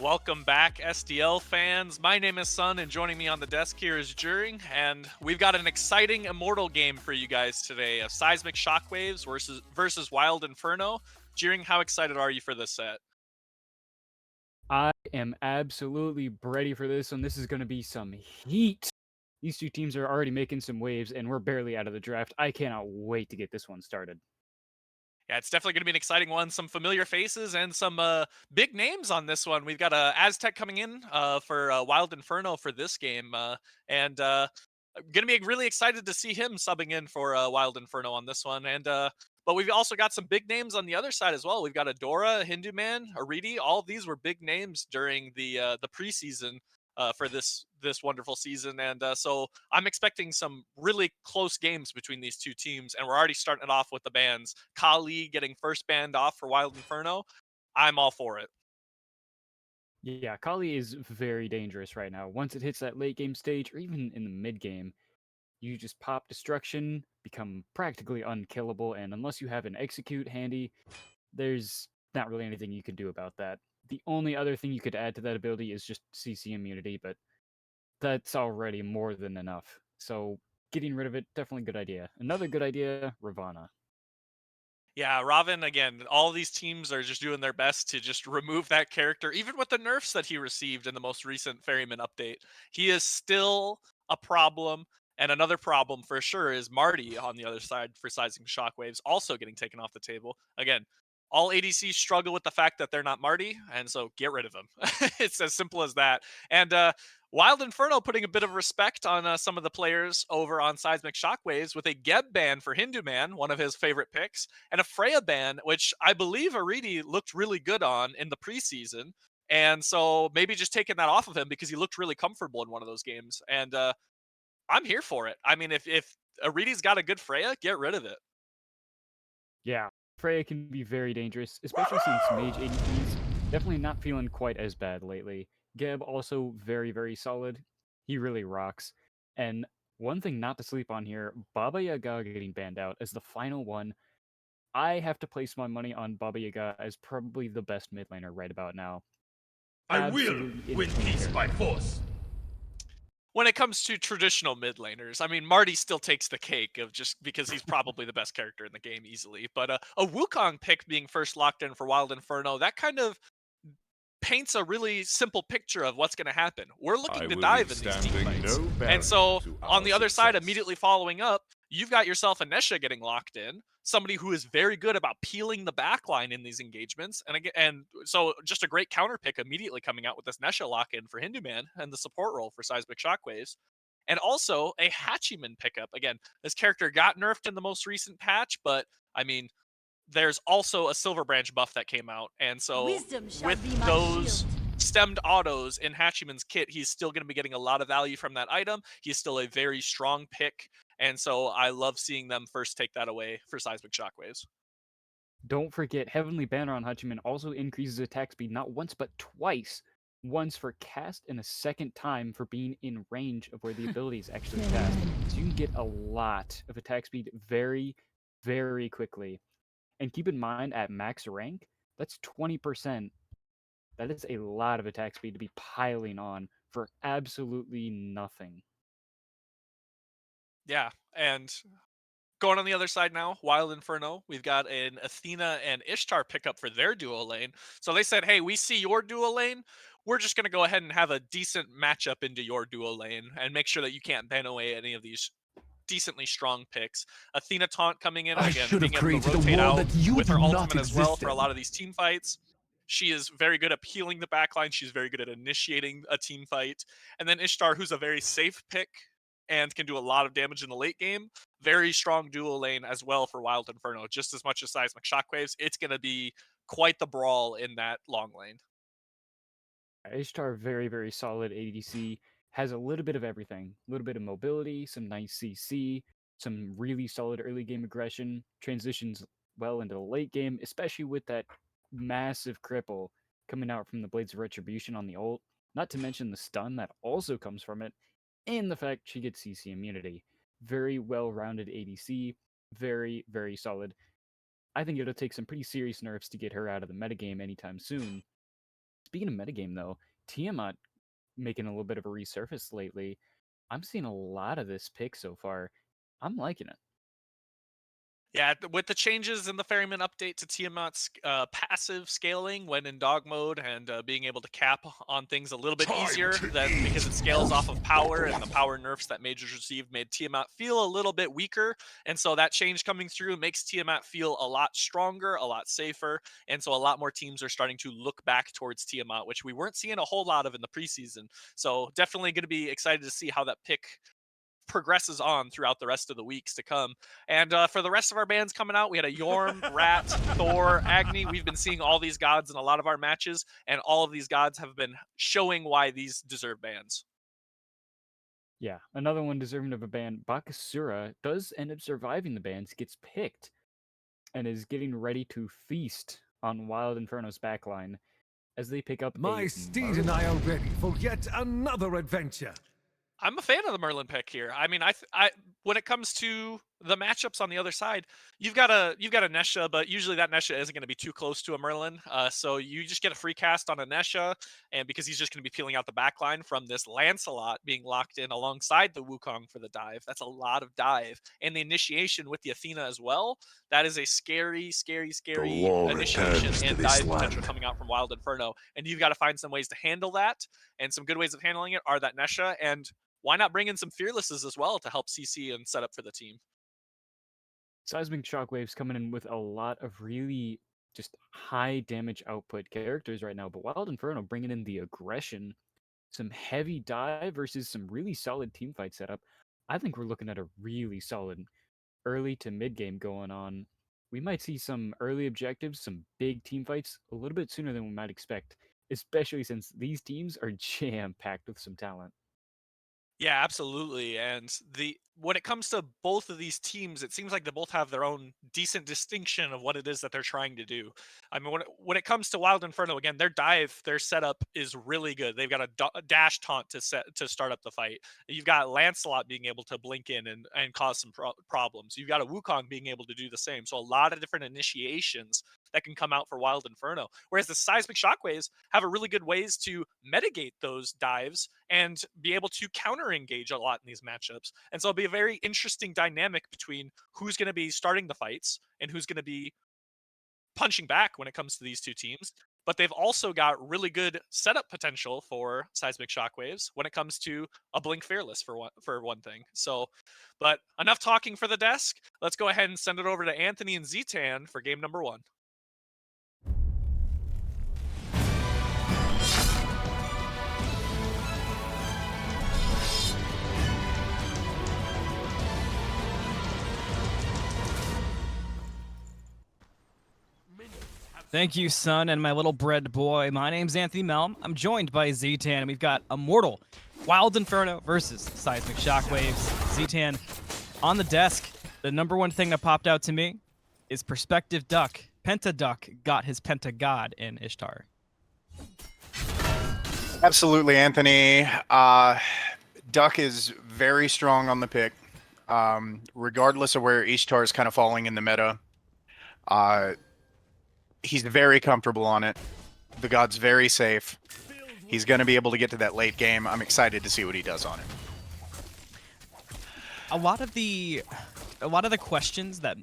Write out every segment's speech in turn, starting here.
Welcome back, SDL fans. My name is Suun, and joining me on the desk here is Jeering, and we've got an exciting Immortal game for you guys today: of Seismic Shockwaves versus Wild Inferno. Jeering, how excited are you for this set? I am absolutely ready for this one. This is going to be some heat. These two teams are already making some waves, and we're barely out of the draft. I cannot wait to get this one started. Yeah, it's definitely going to be an exciting one. Some familiar faces and some big names on this one. We've got Azteck coming in for Wild Inferno for this game, and going to be really excited to see him subbing in for Wild Inferno on this one. And but we've also got some big names on the other side as well. We've got Adora, Hinduman, Aritti. All of these were big names during the preseason for this wonderful season, and so I'm expecting some really close games between these two teams. And we're already starting it off with the bans. Kali getting first banned off for Wild Inferno. I'm all for it. Yeah, Kali is very dangerous right now. Once it hits that late game stage, or even in the mid game, you just pop destruction, become practically unkillable, and unless you have an execute handy, there's not really anything you can do about that. The only other thing you could add to that ability is just CC immunity, but that's already more than enough. So getting rid of it, definitely a good idea. Another good idea, Ravana. Yeah, Robin, again, all these teams are just doing their best to just remove that character, even with the nerfs that he received in the most recent Ferryman update. He is still a problem. And another problem for sure is Marty on the other side for sizing shockwaves, also getting taken off the table. Again, all ADCs struggle with the fact that they're not Marty, and so get rid of them. It's as simple as that. And Wild Inferno putting a bit of respect on some of the players over on Seismic Shockwaves with a Geb ban for Hinduman, one of his favorite picks, and a Freya ban, which I believe Aritti looked really good on in the preseason. And so maybe just taking that off of him because he looked really comfortable in one of those games. And I'm here for it. I mean, if Aritti's got a good Freya, get rid of it. Yeah, Freya can be very dangerous, especially since mage ADCs definitely not feeling quite as bad lately. Geb also very, very solid. He really rocks. And one thing not to sleep on here, Baba Yaga getting banned out as the final one. I have to place my money on Baba Yaga as probably the best mid laner right about now. I will Absolutely win insane peace by character. force. When it comes to traditional mid laners, I mean, Marty still takes the cake of just because he's probably the best character in the game easily. But a Wukong pick being first locked in for Wild Inferno, that kind of paints a really simple picture of what's going to happen. We're I looking to will be dive in these team standing fights. no And barrier so to on our the other side, success. immediately following up, you've got yourself a Nesha getting locked in, somebody who is very good about peeling the backline in these engagements. And again, and so just a great counter pick immediately coming out with this Nesha lock in for Hinduman and the support role for Seismic Shockwaves. And also a Hachiman pickup. Again, this character got nerfed in the most recent patch, but I mean, there's also a Silver Branch buff that came out. And so Wisdom shall with be my shield. those stemmed autos in Hachiman's kit, he's still going to be getting a lot of value from that item. He's still a very strong pick. And so I love seeing them first take that away for Seismic Shockwaves. Don't forget, Heavenly Banner on Hachiman also increases attack speed not once but twice. Once for cast and a second time for being in range of where the ability is actually cast. So you can get a lot of attack speed very, very quickly. And keep in mind, at max rank, that's 20%. That is a lot of attack speed to be piling on for absolutely nothing. Yeah. And going on the other side now, Wild Inferno, we've got an Athena and Ishtar pickup for their duo lane. So they said, hey, we see your duo lane. We're just going to go ahead and have a decent matchup into your duo lane and make sure that you can't ban away any of these decently strong picks. Athena taunt coming in, I again, should have being able to created a rotate world out that you with do her not ultimate as well exist for a in. lot of these team fights. She is very good at peeling the backline. She's very good at initiating a team fight. And then Ishtar, who's a very safe pick and can do a lot of damage in the late game. Very strong dual lane as well for Wild Inferno. Just as much as Seismic Shockwaves, it's going to be quite the brawl in that long lane. Ishtar, very, very solid ADC, has a little bit of everything. A little bit of mobility, some nice CC, some really solid early game aggression, transitions well into the late game, especially with that massive cripple coming out from the Blades of Retribution on the ult, not to mention the stun that also comes from it, and the fact she gets CC immunity. Very well-rounded ADC, very, very solid. I think it'll take some pretty serious nerfs to get her out of the metagame anytime soon, Speaking of metagame, though, Tiamat making a little bit of a resurface lately. I'm seeing a lot of this pick so far. I'm liking it. Yeah, with the changes in the Ferryman update to Tiamat's passive scaling when in dog mode and being able to cap on things a little bit Time easier to than because it eat. scales off of power and the power nerfs that mages received made Tiamat feel a little bit weaker. And so that change coming through makes Tiamat feel a lot stronger, a lot safer. And so a lot more teams are starting to look back towards Tiamat, which we weren't seeing a whole lot of in the preseason. So definitely going to be excited to see how that pick progresses on throughout the rest of the weeks to come. And for the rest of our bands coming out, we had a Yorm, Rat, Thor, Agni. We've been seeing all these gods in a lot of our matches, and all of these gods have been showing why these deserve bans. Yeah, another one deserving of a ban. Bakasura does end up surviving the bans, gets picked, and is getting ready to feast on Wild Inferno's backline as they pick up My a steed and I are Merlin. ready for yet another adventure. I'm a fan of the Merlin pick here. I mean, when it comes to the matchups on the other side, you've got a Nesha, but usually that Nesha isn't going to be too close to a Merlin. So you just get a free cast on a Nesha, and because he's just going to be peeling out the backline from this Lancelot being locked in alongside the Wukong for the dive. That's a lot of dive, and the initiation with the Athena as well. That is a scary, scary, The scary law initiation returns to and this dive potential land. coming out from Wild Inferno, and you've got to find some ways to handle that. And some good ways of handling it are that Nesha and why not bring in some fearlesses as well to help CC and set up for the team? Seismic Shockwaves coming in with a lot of really just high damage output characters right now, but Wild Inferno bringing in the aggression, some heavy dive versus some really solid team fight setup. I think we're looking at a really solid early to mid game going on. We might see some early objectives, some big team fights a little bit sooner than we might expect, especially since these teams are jam packed with some talent. Yeah, absolutely. And the when it comes to both of these teams, it seems like they both have their own decent distinction of what it is that they're trying to do. I mean, when it comes to Wild Inferno, again, their dive, their setup is really good. They've got a dash taunt to start up the fight. You've got Lancelot being able to blink in and cause some problems. You've got a Wukong being able to do the same. So a lot of different initiations that can come out for Wild Inferno. Whereas the Seismic Shockwaves have a really good ways to mitigate those dives and be able to counter engage a lot in these matchups. And so it'll be a very interesting dynamic between who's going to be starting the fights and who's going to be punching back when it comes to these two teams. But they've also got really good setup potential for Seismic Shockwaves when it comes to a Blink Fearless for one thing. So, but enough talking for the desk. Let's go ahead and send it over to Anthony and Ztan for game number 1. Thank you, son, and my little bread boy. My name's AnthonyMalum. I'm joined by Ztan, and we've got Immortal, Wild Inferno versus Seismic Shockwaves. Ztan, on the desk, the number one thing that popped out to me is Perspective Duck. Penta Duck got his Penta God in Ishtar. Absolutely, Anthony. Duck is very strong on the pick, regardless of where Ishtar is kind of falling in the meta. He's very comfortable on it. The god's very safe. He's going to be able to get to that late game. I'm excited to see what he does on it. A lot of the questions that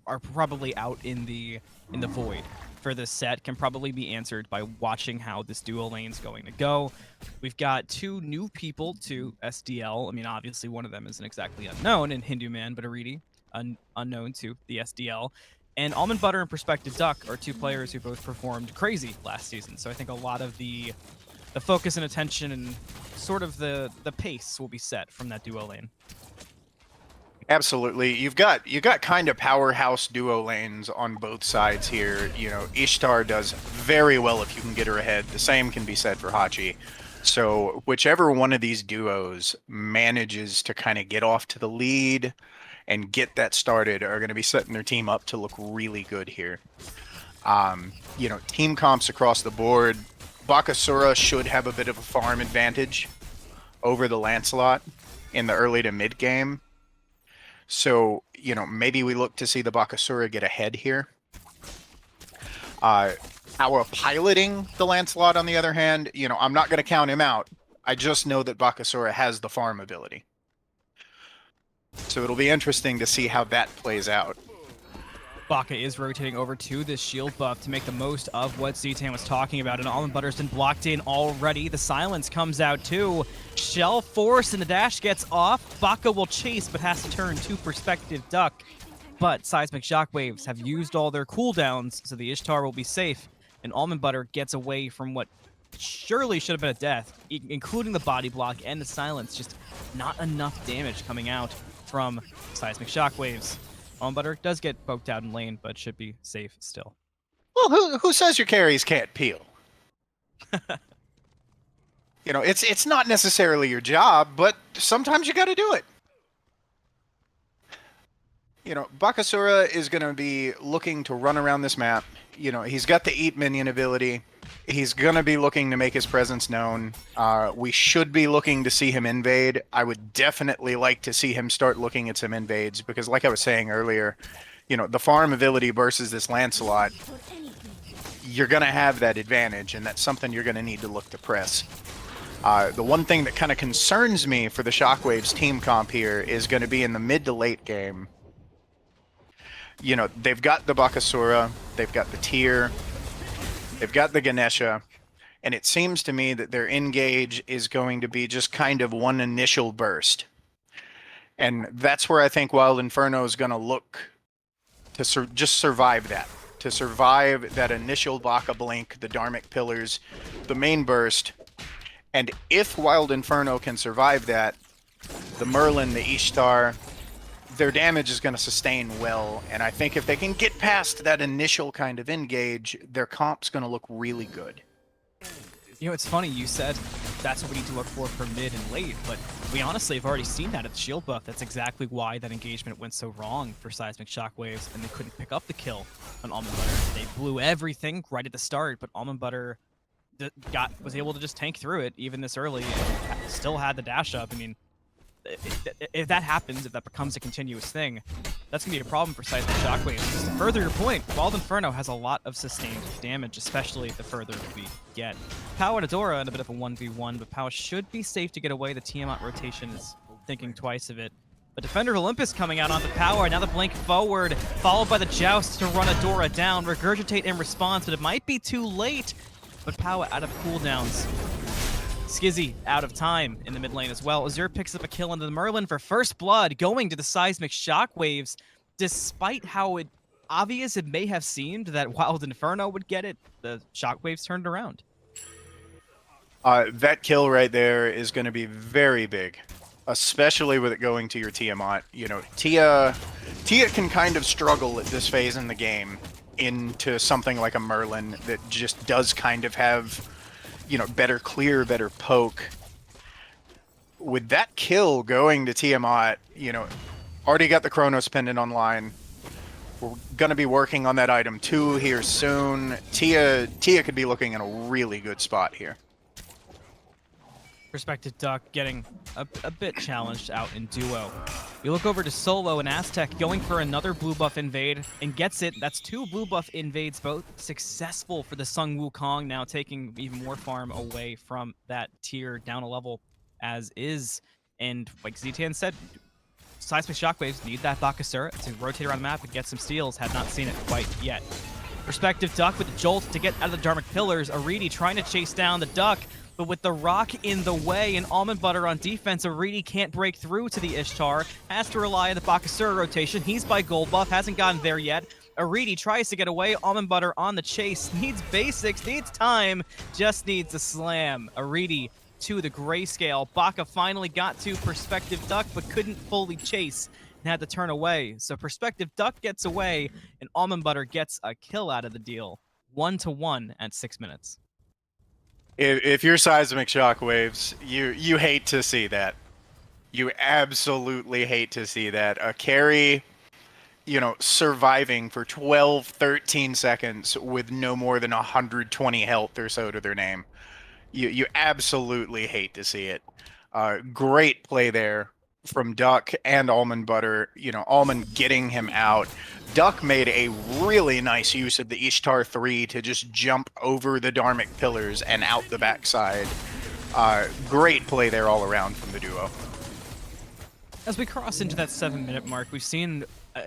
are probably out in the void for this set can probably be answered by watching how this duo lane's going to go. We've got two new people to SDL. I mean, obviously one of them isn't exactly unknown in HiRezHinduman, but aritti, unknown to the SDL. And almondbutter and Perspective Duck are two players who both performed crazy last season. So I think a lot of the focus and attention and sort of the pace will be set from that duo lane. Absolutely. You've got kind of powerhouse duo lanes on both sides here. You know, Ishtar does very well if you can get her ahead. The same can be said for Hachi. So whichever one of these duos manages to kind of get off to the lead and get that started are going to be setting their team up to look really good here. You know, team comps across the board. Bakasura should have a bit of a farm advantage over the Lancelot in the early to mid game. So, you know, maybe we look to see the Bakasura get ahead here. Power piloting the Lancelot, on the other hand, you know, I'm not going to count him out. I just know that Bakasura has the farm ability. So it'll be interesting to see how that plays out. Baka is rotating over to this shield buff to make the most of what Ztan was talking about, and Almond Butter's been blocked in already. The silence comes out too. Shell force and the dash gets off. Baka will chase, but has to turn to Perspective Duck. But Seismic Shockwaves have used all their cooldowns, so the Ishtar will be safe, and Almond Butter gets away from what surely should have been a death, including the body block and the silence. Just not enough damage coming out from Seismic Shockwaves. Almond Butter does get poked out in lane, but should be safe still. Well, who says your carries can't peel? You know, it's not necessarily your job, but sometimes you got to do it. You know, Bakasura is going to be looking to run around this map. You know, he's got the Eat minion ability. He's going to be looking to make his presence known. We should be looking to see him invade. I would definitely like to see him start looking at some invades, because like I was saying earlier, you know, the farm ability versus this Lancelot, you're going to have that advantage, and that's something you're going to need to look to press. The one thing that kind of concerns me for the Shockwaves team comp here is going to be in the mid to late game. You know, they've got the Bakasura, they've got the Tyr, they've got the Ganesha, and it seems to me that their engage is going to be just kind of one initial burst. And that's where I think Wild Inferno is going to look to just survive that. To survive that initial Baka blink, the Dharmic pillars, the main burst. And if Wild Inferno can survive that, the Merlin, the Ishtar, their damage is going to sustain well, and I think if they can get past that initial kind of engage, their comp's going to look really good. You know, it's funny, you said that's what we need to look for mid and late, but we honestly have already seen that at the shield buff. That's exactly why that engagement went so wrong for Seismic Shockwaves, and they couldn't pick up the kill on Almond Butter. They blew everything right at the start, but Almond Butter was able to just tank through it even this early, and still had the dash up. I mean, if that happens, if that becomes a continuous thing, that's going to be a problem for Seismic Shockwaves. Because to further your point, Wild Inferno has a lot of sustained damage, especially the further we get. Pow and Adora in a bit of a 1v1, but Pow should be safe to get away. The Tiamat rotation is thinking twice of it. But Defender of Olympus coming out onto Power, now the blink forward, followed by the Joust to run Adora down. Regurgitate in response, but it might be too late. But Power out of cooldowns. Scizzy out of time in the mid lane as well. Azure picks up a kill into the Merlin for first blood, going to the Seismic Shockwaves. Despite how obvious it may have seemed that Wild Inferno would get it, the Shockwaves turned around. That kill right there is going to be very big, especially with it going to your Tiamat. You know, Tia can kind of struggle at this phase in the game into something like a Merlin that just does kind of have, you know, better clear, better poke. With that kill going to Tiamat, you know, already got the Chronos pendant online. We're going to be working on that item 2 here soon. Tia could be looking in a really good spot here. Perspective Duck getting a bit challenged out in duo. You look over to Solo and Azteck going for another blue buff invade and gets it. That's 2 blue buff invades, both successful for the Sung Wukong, now taking even more farm away from that tier down a level as is. And like Ztan said, Seismic Shockwaves need that Bakasura to rotate around the map and get some steals. Have not seen it quite yet. Perspective Duck with the jolt to get out of the Dharmic pillars. Aritti trying to chase down the Duck, but with the rock in the way and Almond Butter on defense, Aritti can't break through to the Ishtar. Has to rely on the Bakasura rotation. He's by gold buff, hasn't gotten there yet. Aritti tries to get away. Almond Butter on the chase. Needs basics, needs time, just needs a slam. Aritti to the grayscale. Baka finally got to Perspective Duck, but couldn't fully chase and had to turn away. So Perspective Duck gets away, and Almond Butter gets a kill out of the deal. 1-1 at 6 minutes. If you're Seismic Shockwaves, you hate to see that. You absolutely hate to see that. A carry, you know, surviving for 12, 13 seconds with no more than 120 health or so to their name. You absolutely hate to see it. Great play there from Duck and almondbutter. You know, Almond getting him out. Duck made a really nice use of the Ishtar 3 to just jump over the Dharmic pillars and out the backside. Great play there all around from the duo. As we cross into that 7-minute mark, we've seen,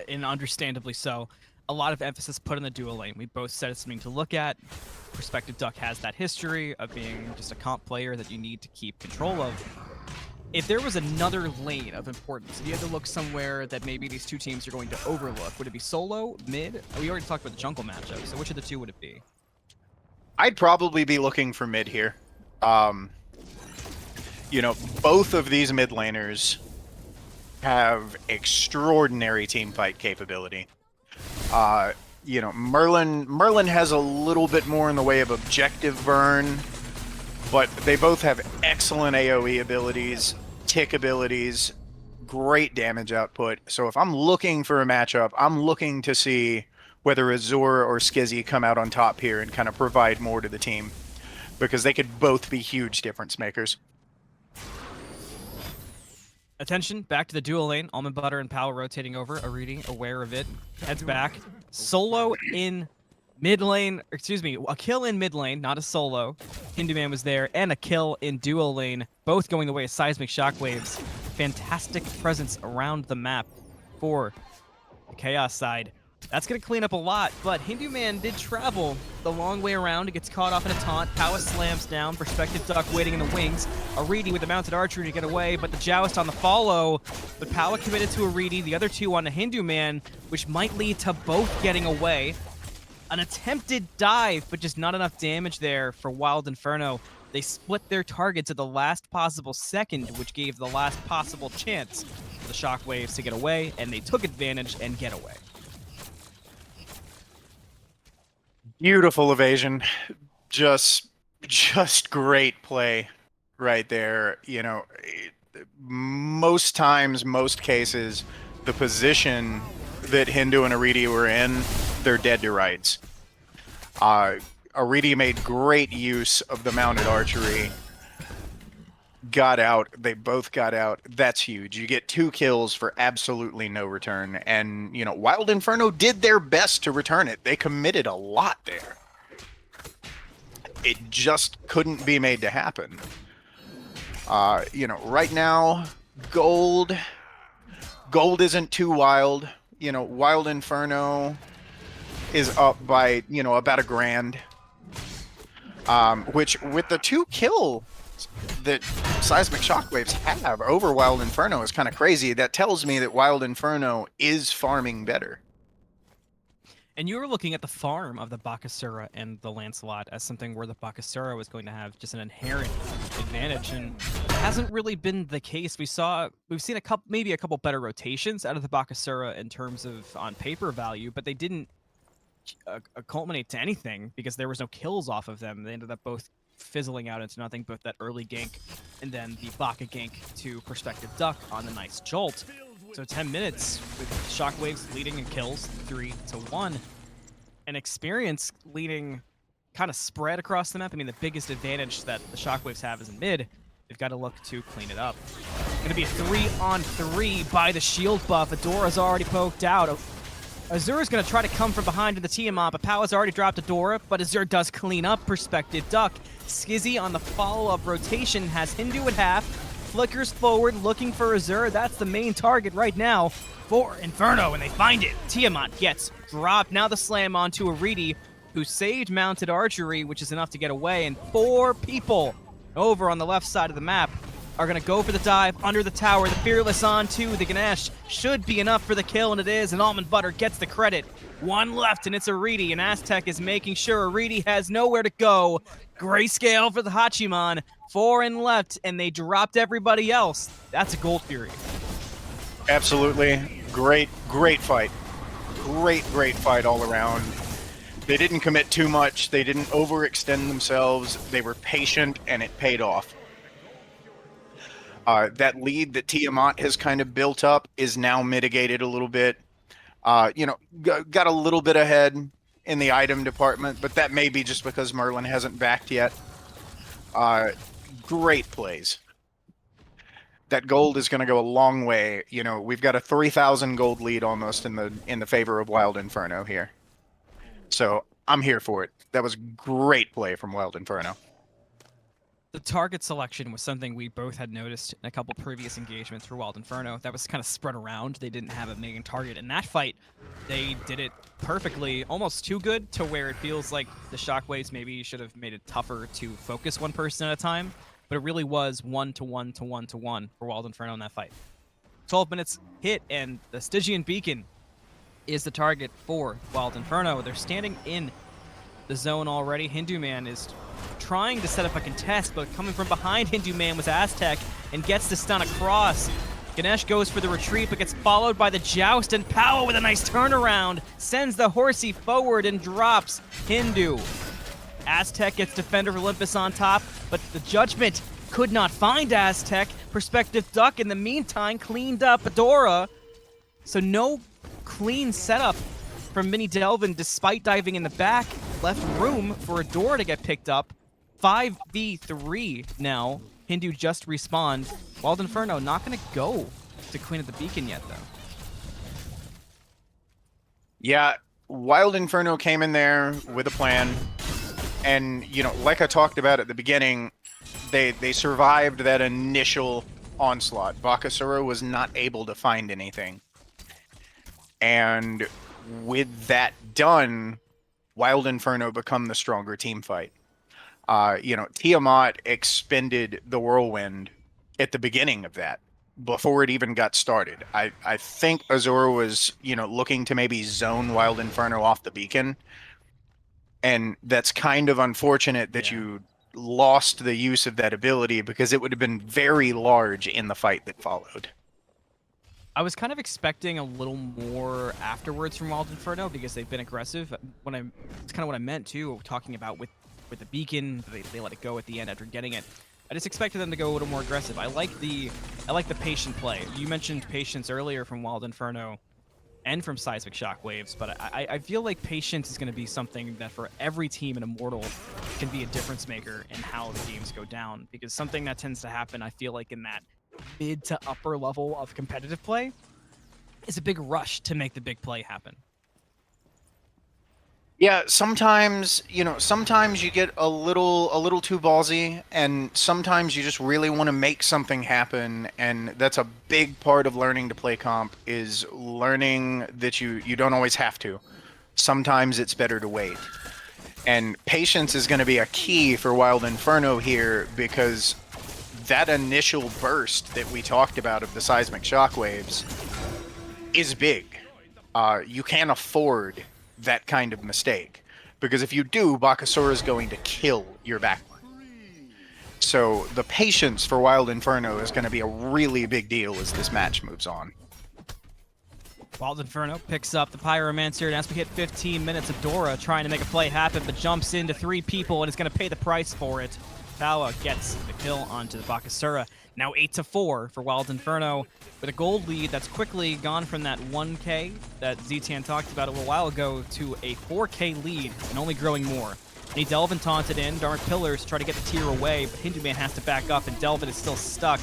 and understandably so, a lot of emphasis put on the duo lane. We both said it's something to look at. Perspective Duck has that history of being just a comp player that you need to keep control of. If there was another lane of importance, if you had to look somewhere that maybe these two teams are going to overlook, would it be solo, mid? We already talked about the jungle matchup, so which of the two would it be? I'd probably be looking for mid here. You know, both of these mid laners have extraordinary team fight capability. You know, Merlin has a little bit more in the way of objective burn, but they both have excellent AoE abilities, tick abilities, great damage output. So if I'm looking for a matchup, I'm looking to see whether Azure or Scizzy come out on top here and kind of provide more to the team, because they could both be huge difference makers. Attention, back to the duo lane. Almondbutter and POWAAAAHHHH rotating over. Aritti, aware of it, heads back. Solo in mid lane, excuse me, a kill in mid lane, not a solo. HiRezHinduman was there, and a kill in duo lane, both going the way of Seismic Shockwaves. Fantastic presence around the map for the Chaos side. That's going to clean up a lot, but HiRezHinduman did travel the long way around. He gets caught off in a taunt. POWAAAAHHH slams down. Perspective Duck waiting in the wings. Aritti with the mounted archery to get away, but the Joust on the follow. But POWAAAAHHH committed to Aritti, the other two on the HiRezHinduman, which might lead to both getting away. An attempted dive, but just not enough damage there for Wild Inferno. They split their targets at the last possible second, which gave the last possible chance for the Shockwaves to get away, and they took advantage and get away. Beautiful evasion. Just great play right there. You know, most times, most cases, the position that Hindu and Aritti were in, they're dead to rights. Aritti made great use of the mounted archery. Got out. They both got out. That's huge. You get 2 kills for absolutely no return. And, you know, Wild Inferno did their best to return it. They committed a lot there. It just couldn't be made to happen. You know, right now, gold isn't too wild. You know, Wild Inferno is up by, you know, about $1,000. Which, with the 2 kill that Seismic Shockwaves have over Wild Inferno, is kind of crazy. That tells me that Wild Inferno is farming better. And you were looking at the farm of the Bakasura and the Lancelot as something where the Bakasura was going to have just an inherent advantage, and it hasn't really been the case. We've seen maybe a couple better rotations out of the Bakasura in terms of on paper value, but they didn't culminate to anything because there was no kills off of them. They ended up both fizzling out into nothing but that early gank, and then the Baka gank to Perspective Duck on the nice jolt. So 10 minutes with Shockwaves leading in kills 3-1, and experience leading kind of spread across the map. I mean, the biggest advantage that the Shockwaves have is in mid. They've got to look to clean it up. Going to be a 3-on-3 by the shield buff. Adora's already poked out. Azure's going to try to come from behind to the Tiamat, but POWAAAAHHH's already dropped Adora, but Azure does clean up Perspective Duck. Scizzy on the follow-up rotation has Hindu at half, flickers forward looking for Azure. That's the main target right now for Inferno, and they find it. Tiamat gets dropped. Now the slam onto Aritti, who saved mounted archery, which is enough to get away, and 4 people over on the left side of the map are going to go for the dive under the tower. The Fearless onto the Ganesh should be enough for the kill, and it is, and almondbutter gets the credit. 1 left, and it's Aritti, and Azteck is making sure Aritti has nowhere to go. Grayscale for the Hachiman. 4 in left, and they dropped everybody else. That's a gold fury. Absolutely. Great fight. Great fight all around. They didn't commit too much. They didn't overextend themselves. They were patient, and it paid off. That lead that Tiamat has kind of built up is now mitigated a little bit. You know, got a little bit ahead in the item department, but that may be just because Merlin hasn't backed yet. Great plays. that gold is going to go a long way. You know, we've got a 3,000 gold lead almost in the favor of Wild Inferno here. So I'm here for it. That was great play from Wild Inferno. The target selection was something we both had noticed in a couple previous engagements for Wild Inferno. That was kind of spread around. They didn't have a main target. In that fight, they did it perfectly, almost too good, to where it feels like the Shockwaves maybe should have made it tougher to focus one person at a time. But it really was 1-to-1 to 1-to-1 for Wild Inferno in that fight. 12 minutes hit, and the Stygian Beacon is the target for Wild Inferno. They're standing in the zone already. HiRezHinduman is trying to set up a contest, but coming from behind HiRezHinduman was Azteck and gets the stun across. Ganesh goes for the retreat, but gets followed by the joust, and POWAAAAHHHH with a nice turnaround sends the horsey forward and drops Hindu. Azteck gets Defender of Olympus on top, but the Judgment could not find Azteck. Perspective Duck in the meantime cleaned up Adora. So no clean setup from MiniDelvin, despite diving in the back. Left room for Adora to get picked up. 5v3 now. Hindu just respawned. Wild Inferno not going to go to Queen of the Beacon yet, though. Yeah, Wild Inferno came in there with a plan. And, you know, like I talked about at the beginning, they survived that initial onslaught. Bakasura was not able to find anything. And with that done, Wild Inferno become the stronger team fight. You know, Tiamat expended the Whirlwind at the beginning of that, before it even got started. I think Azure was, you know, looking to maybe zone Wild Inferno off the beacon. And that's kind of unfortunate that you lost the use of that ability, because it would have been very large in the fight that followed. I was kind of expecting a little more afterwards from Wild Inferno, because they've been aggressive. It's kind of what I meant too, talking about with the beacon. They let it go at the end after getting it. I just expected them to go a little more aggressive. I like the patient play. You mentioned patience earlier from Wild Inferno and from Seismic Shockwaves, but I feel like patience is going to be something that for every team in Immortal can be a difference maker in how the games go down, because something that tends to happen, I feel like, in that mid to upper level of competitive play is a big rush to make the big play happen. Yeah, sometimes, you know, sometimes you get a little too ballsy, and sometimes you just really want to make something happen, and that's a big part of learning to play comp, is learning that you don't always have to. Sometimes it's better to wait. And patience is going to be a key for Wild Inferno here, because that initial burst that we talked about of the Seismic Shockwaves is big. You can't afford that kind of mistake, because if you do, Bakasura is going to kill your backline. So the patience for Wild Inferno is going to be a really big deal as this match moves on. Wild Inferno picks up the Pyromancer, and as we hit 15 minutes, Adora trying to make a play happen, but jumps into 3 people and is going to pay the price for it. POWAAAAHHH gets the kill onto the Bakasura. Now 8-4 for Wild Inferno, with a gold lead that's quickly gone from that 1K that Ztan talked about a little while ago to a 4K lead, and only growing more. MiniDelvin taunted in, Dark Pillars try to get the tier away, but HiRezHinduman has to back up, and Delvin is still stuck.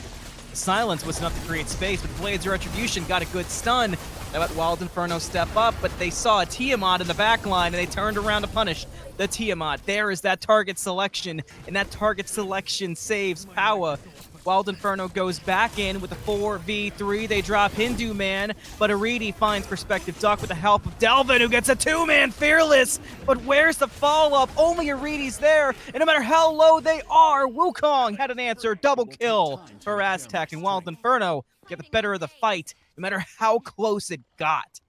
The silence was enough to create space, but the Blades of Retribution got a good stun. They let Wild Inferno step up, but they saw a Tiamat in the back line, and they turned around to punish the Tiamat. There is that target selection, and that target selection saves POWAAAAHHH. Wild Inferno goes back in with a 4v3. They drop HiRezHinduman, but aritti finds Perspective Duck with the help of Delvin, who gets a 2-man Fearless. But where's the follow-up? Only aritti's there, and no matter how low they are, Wukong had an answer. Double kill for Azteck, and Wild Inferno get the better of the fight, no matter how close it got.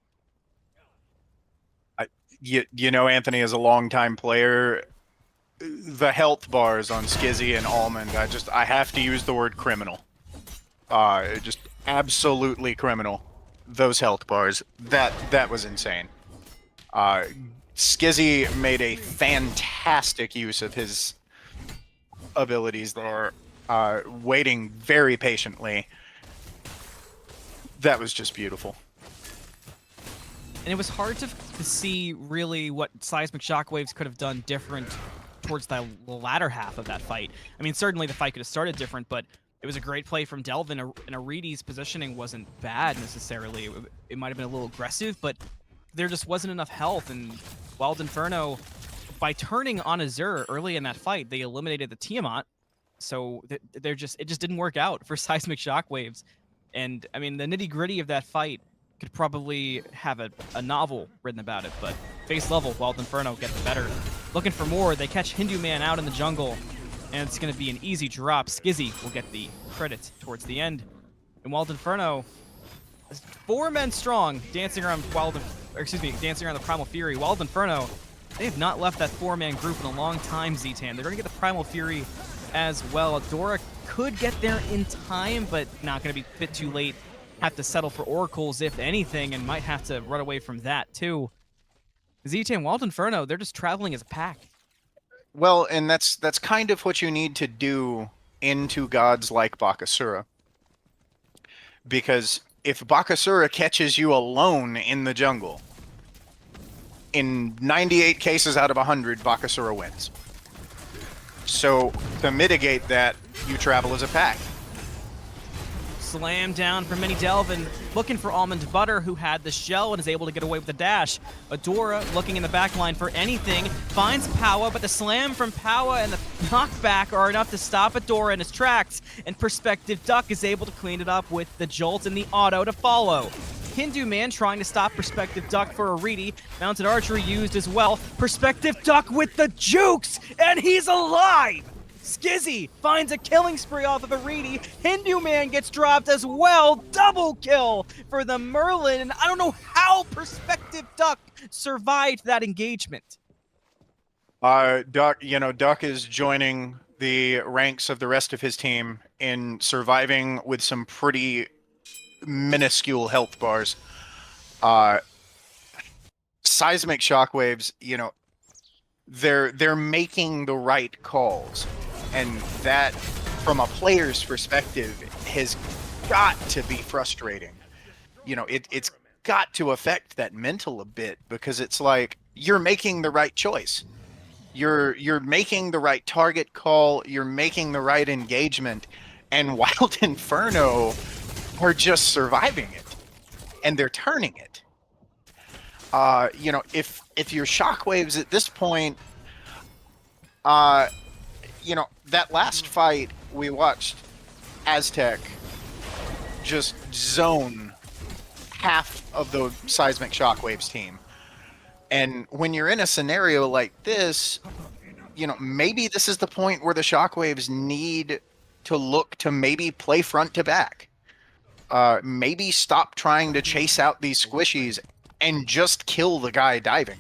You know, Anthony, as a longtime player, the health bars on Scizzy and Almond, I have to use the word criminal. Just absolutely criminal. Those health bars, that was insane. Scizzy made a fantastic use of his abilities there, waiting very patiently. That was just beautiful. And it was hard to see really what Seismic Shockwaves could have done different towards the latter half of that fight. I mean, certainly the fight could have started different, but It was a great play from Delvin, and Aritti's positioning wasn't bad necessarily. It might have been a little aggressive, but there just wasn't enough health, and Wild Inferno, by turning on Azure early in that fight, they eliminated the Tiamat, so it just didn't work out for Seismic Shockwaves. And, I mean, the nitty-gritty of that fight could probably have a novel written about it, but face level, Wild Inferno get the better. Looking for more, they catch HiRezHinduman out in the jungle, and it's going to be an easy drop. Scizzy will get the credit towards the end. And Wild Inferno, 4 men strong, dancing around dancing around the Primal Fury. Wild Inferno, they have not left that 4-man group in a long time, Ztan. They're going to get the Primal Fury as well. Adora could get there in time, but not going to be a bit too late. Have to settle for Oracles, if anything, and might have to run away from that, too. Ztan, Wild Inferno, they're just traveling as a pack. Well, and that's kind of what you need to do into gods like Bakasura. Because if Bakasura catches you alone in the jungle, in 98 cases out of 100, Bakasura wins. So, to mitigate that, you travel as a pack. Slam down from MiniDelvin, looking for almondbutter, who had the shell and is able to get away with the dash. Adora looking in the backline for anything, finds POWAAAAHHHH, but the slam from POWAAAAAHHH and the knockback are enough to stop Adora in his tracks, and Perspective Duck is able to clean it up with the jolt and the auto to follow. HiRezHinduman trying to stop Perspective Duck for aritti. Mounted archery used as well. Perspective Duck with the jukes, and he's alive! Scizzy finds a killing spree off of aritti. HiRezHinduman gets dropped as well. Double kill for the Merlin. And I don't know how Perspective Duck survived that engagement. Duck is joining the ranks of the rest of his team in surviving with some pretty minuscule health bars. Seismic Shockwaves, they're making the right calls. And that, from a player's perspective, has got to be frustrating. It's got to affect that mental a bit, because it's like, you're making the right choice. You're making the right target call, you're making the right engagement, and Wild Inferno are just surviving it. And they're turning it. If you're Shockwaves at this point, that last fight we watched Azteck just zone half of the Seismic Shockwaves team. And when you're in a scenario like this, maybe this is the point where the Shockwaves need to look to maybe play front to back. Maybe stop trying to chase out these squishies and just kill the guy diving.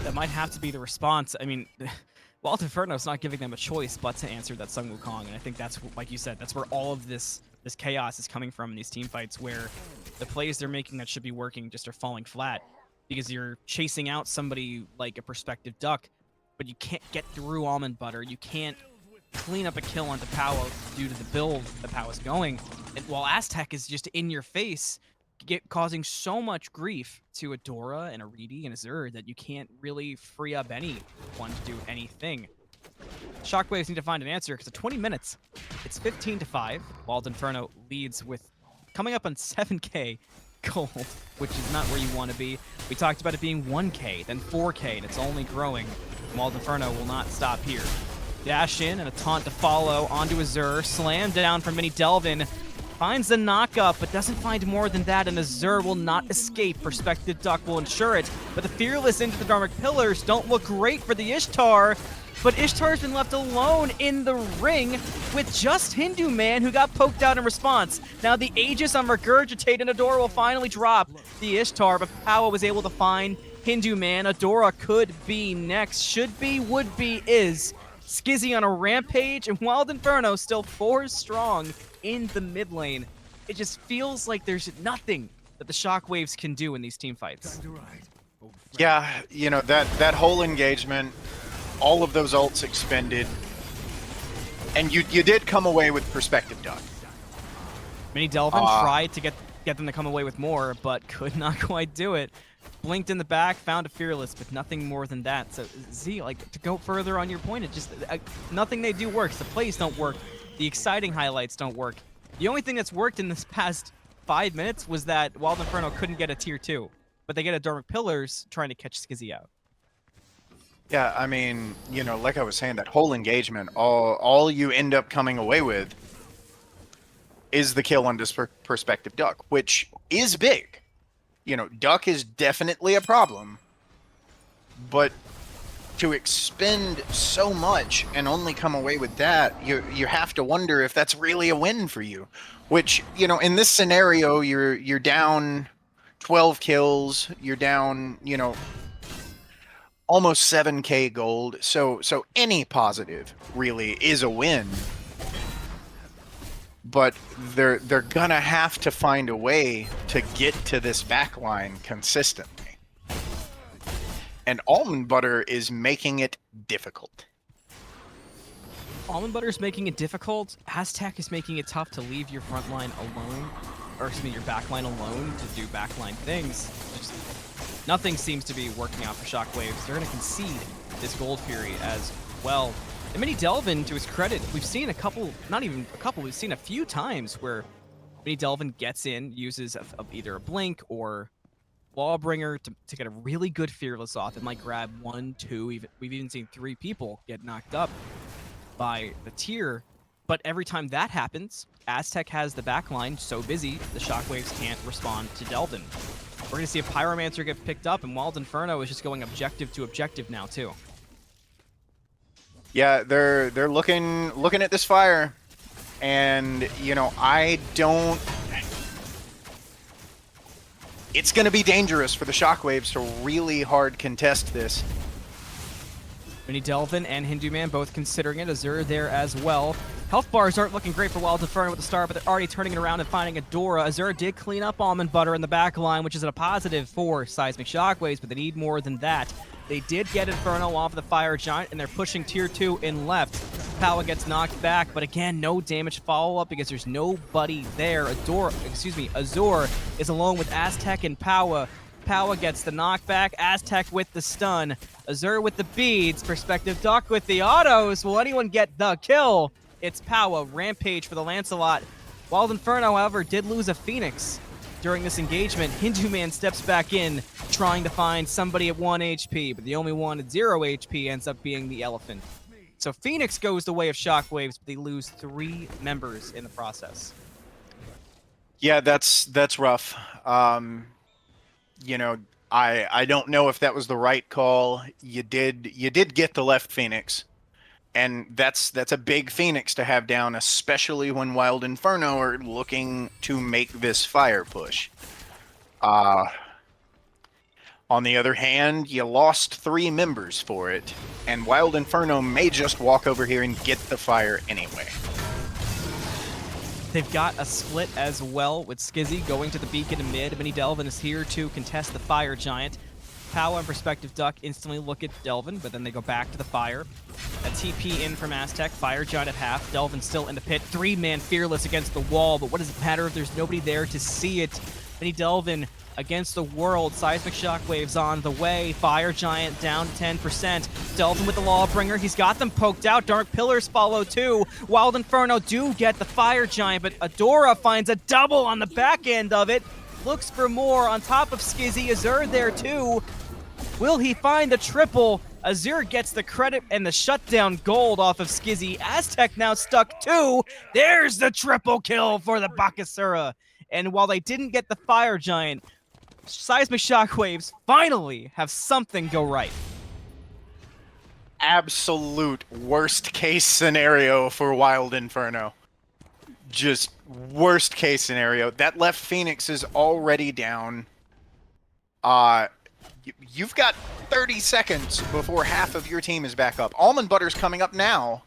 That might have to be the response. I mean, Wild Inferno's not giving them a choice but to answer that Sun Wukong, and I think that's, like you said, that's where all of this chaos is coming from in these team fights, where the plays they're making that should be working just are falling flat, because you're chasing out somebody like a Perspective Duck, but you can't get through almondbutter, you can't clean up a kill onto POWAAAAHHH due to the build that POWAAAAHHH's going, and while Azteck is just in your face, causing so much grief to Adora and aritti and Azure that you can't really free up anyone to do anything. Shockwaves need to find an answer, because at 20 minutes, it's 15-5. Wild Inferno leads with coming up on 7k gold, which is not where you want to be. We talked about it being 1k, then 4k, and it's only growing. Wild Inferno will not stop here. Dash in and a taunt to follow onto Azure. Slam down from MiniDelvin. Finds the knock-up, but doesn't find more than that, and Azure will not escape. Perspective Duck will ensure it, but the Fearless into the Dharmic Pillars don't look great for the Ishtar, but Ishtar's been left alone in the ring with just HiRezHinduman, who got poked out in response. Now the Aegis on Regurgitate and Adora will finally drop the Ishtar, but POWAAAAHHH was able to find HiRezHinduman. Adora could be next, should be, would be, is. Scizzy on a rampage, and Wild Inferno still 4 strong in the mid lane. It just feels like there's nothing that the Shockwaves can do in these team fights. Yeah, that whole engagement, all of those ults expended, and you did come away with Perspective Duck. MiniDelvin tried to get get them to come away with more, but could not quite do it. Blinked in the back, found a Fearless, but nothing more than that. So Z, like, to go further on your point, it just nothing they do works. The plays don't work. The exciting highlights don't work. The only thing that's worked in this past 5 minutes was that Wild Inferno couldn't get a tier 2, but they get a Dark Pillars trying to catch Scizzy out. Yeah, I mean, you know, like I was saying, that whole engagement, all you end up coming away with is the kill on this perspective Duck, which is big. You know, Duck is definitely a problem, but to expend so much and only come away with that, you have to wonder if that's really a win for you. Which, you know, in this scenario, you're down 12 kills, you're down, you know, almost 7k gold. So any positive really is a win. But they're gonna have to find a way to get to this backline consistently. And almondbutter is making it difficult. Almondbutter is making it difficult. Azteck is making it tough to leave your front line alone, or excuse me, your backline alone to do backline things. Just nothing seems to be working out for Shockwaves. They're going to concede this Gold Fury as well. And MiniDelvin, to his credit, we've seen a couple, not even a couple, we've seen a few times where MiniDelvin gets in, uses either a Blink or Lawbringer to get a really good Fearless off. It might grab 1, 2, we've even seen 3 people get knocked up by the tier. But every time that happens, Azteck has the backline so busy, the Shockwaves can't respond to Delvin. We're going to see a Pyromancer get picked up, and Wild Inferno is just going objective to objective now, too. Yeah, they're looking at this fire, and you know, it's going to be dangerous for the Shockwaves to really hard contest this. MiniDelvin and HiRezHinduman both considering it. Azure there as well. Health bars aren't looking great for Wild Inferno with the start, but they're already turning it around and finding a Dora. Azure did clean up almondbutter in the back line, which is a positive for Seismic Shockwaves, but they need more than that. They did get Inferno off the Fire Giant, and they're pushing tier 2 in left. Powa gets knocked back, but again, no damage follow-up because there's nobody there. Azure is alone with Azteck and Powa. Powa gets the knockback, Azteck with the stun, Azure with the beads, Perspective Duck with the autos. Will anyone get the kill? It's Powa. Rampage for the Lancelot. Wild Inferno, however, did lose a Phoenix during this engagement. HiRezHinduman steps back in, trying to find somebody at 1 HP, but the only one at 0 HP ends up being the Elephant. So Phoenix goes the way of Shockwaves, but they lose 3 members in the process. Yeah, that's rough. You know, I don't know if that was the right call. You did get the left Phoenix, and that's a big Phoenix to have down, especially when Wild Inferno are looking to make this fire push. On the other hand, you lost 3 members for it, and Wild Inferno may just walk over here and get the fire anyway. They've got a split as well, with Scizzy going to the beacon in mid. MiniDelvin is here to contest the Fire Giant. Powa and Perspective Duck instantly look at Delvin, but then they go back to the fire. A TP in from Azteck, Fire Giant at half. Delvin still in the pit, 3-man Fearless against the wall, but what does it matter if there's nobody there to see it? MiniDelvin against the world. Seismic Shockwaves on the way. Fire Giant down to 10%. Delvin with the Lawbringer. He's got them poked out. Dark Pillars follow too. Wild Inferno do get the Fire Giant, but Adora finds a double on the back end of it. Looks for more on top of Scizzy. Azure there too. Will he find the triple? Azure gets the credit and the shutdown gold off of Scizzy. Azteck now stuck too. There's the triple kill for the Bakasura. And while they didn't get the Fire Giant, Seismic Shockwaves finally have something go right. Absolute worst case scenario for Wild Inferno. Just worst case scenario. That left Phoenix is already down. You've got 30 seconds before half of your team is back up. Almondbutter's coming up now,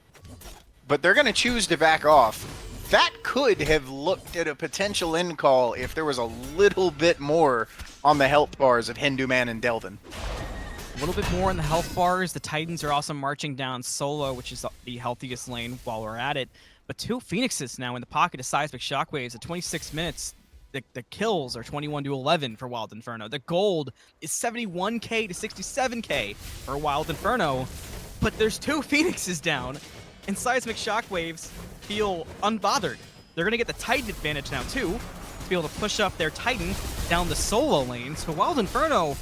but they're going to choose to back off. That could have looked at a potential end call if there was a little bit more on the health bars of HiRezHinduman and Delvin. A little bit more on the health bars. The Titans are also marching down solo, which is the healthiest lane while we're at it. But 2 Phoenixes now in the pocket of Seismic Shockwaves at 26 minutes. the kills are 21 to 11 for Wild Inferno. The gold is 71k to 67k for Wild Inferno. But there's 2 Phoenixes down, and Seismic Shockwaves feel unbothered. They're going to get the Titan advantage now, too, to be able to push up their Titan down the solo lane. So Wild Inferno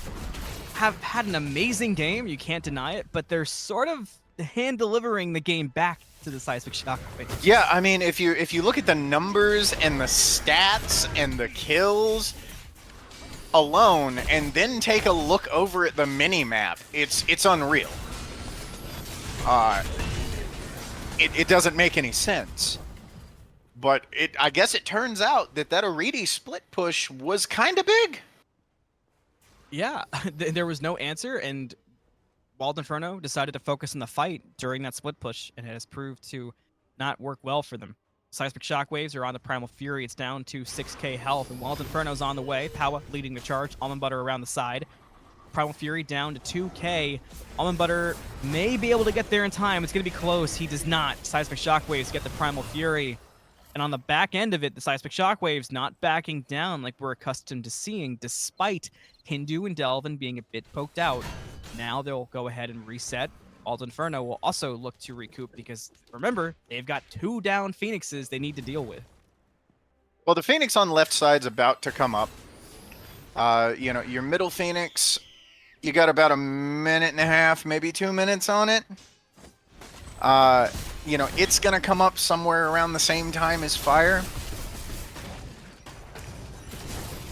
have had an amazing game, you can't deny it, but they're sort of hand-delivering the game back to the Seismic Shockwaves. Yeah, I mean, if you look at the numbers and the stats and the kills alone, and then take a look over at the mini-map, it's unreal. It doesn't make any sense. But I guess it turns out that aritti split push was kind of big. Yeah, there was no answer, and Wild Inferno decided to focus on the fight during that split push, and it has proved to not work well for them. Seismic Shockwaves are on the Primal Fury. It's down to 6k health, and Wild Inferno's on the way. POWAAAAHHHH leading the charge. Almondbutter around the side. Primal Fury down to 2k. Almondbutter may be able to get there in time. It's going to be close. He does not. Seismic Shockwaves get the Primal Fury. And on the back end of it, the Seismic Shockwaves not backing down like we're accustomed to seeing, despite Hindu and Delvin being a bit poked out. Now they'll go ahead and reset. Wild Inferno will also look to recoup because, remember, they've got 2 down Phoenixes they need to deal with. Well, the Phoenix on left side's about to come up. You know, your middle Phoenix, you got about 1.5 minutes, maybe 2 minutes on it. You know, it's going to come up somewhere around the same time as Fire.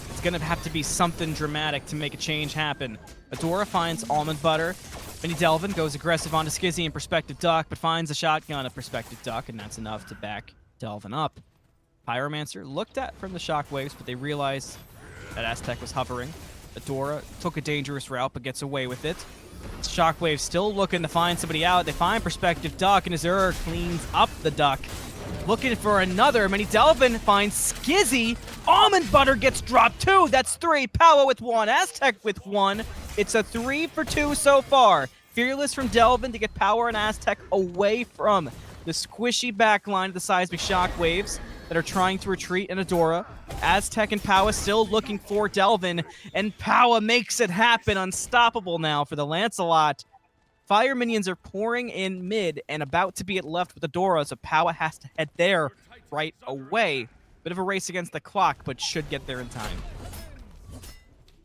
It's going to have to be something dramatic to make a change happen. Adora finds Almondbutter. MiniDelvin goes aggressive onto Scizzy and Perspective Duck, but finds a shotgun of Perspective Duck, and that's enough to back Delvin up. Pyromancer looked at from the Shockwaves, but they realized that Azteck was hovering. Adora took a dangerous route, but gets away with it. Shockwave still looking to find somebody out. They find Perspective Duck, and Azure cleans up the Duck. Looking for another. MiniDelvin finds Scizzy. Almondbutter gets dropped too. That's 3. POWAAAAHHH with 1. Azteck with 1. It's a 3 for 2 so far. Fearless from Delvin to get Power and Azteck away from the squishy backline of the Seismic Shockwaves that are trying to retreat in Adora. Azteck and POWAAAAHHH still looking for Delvin, and POWAAAAAHHH makes it happen. Unstoppable now for the Lancelot. Fire minions are pouring in mid and about to be at left with Adora, so POWAAAAHHH has to head there right away. Bit of a race against the clock, but should get there in time.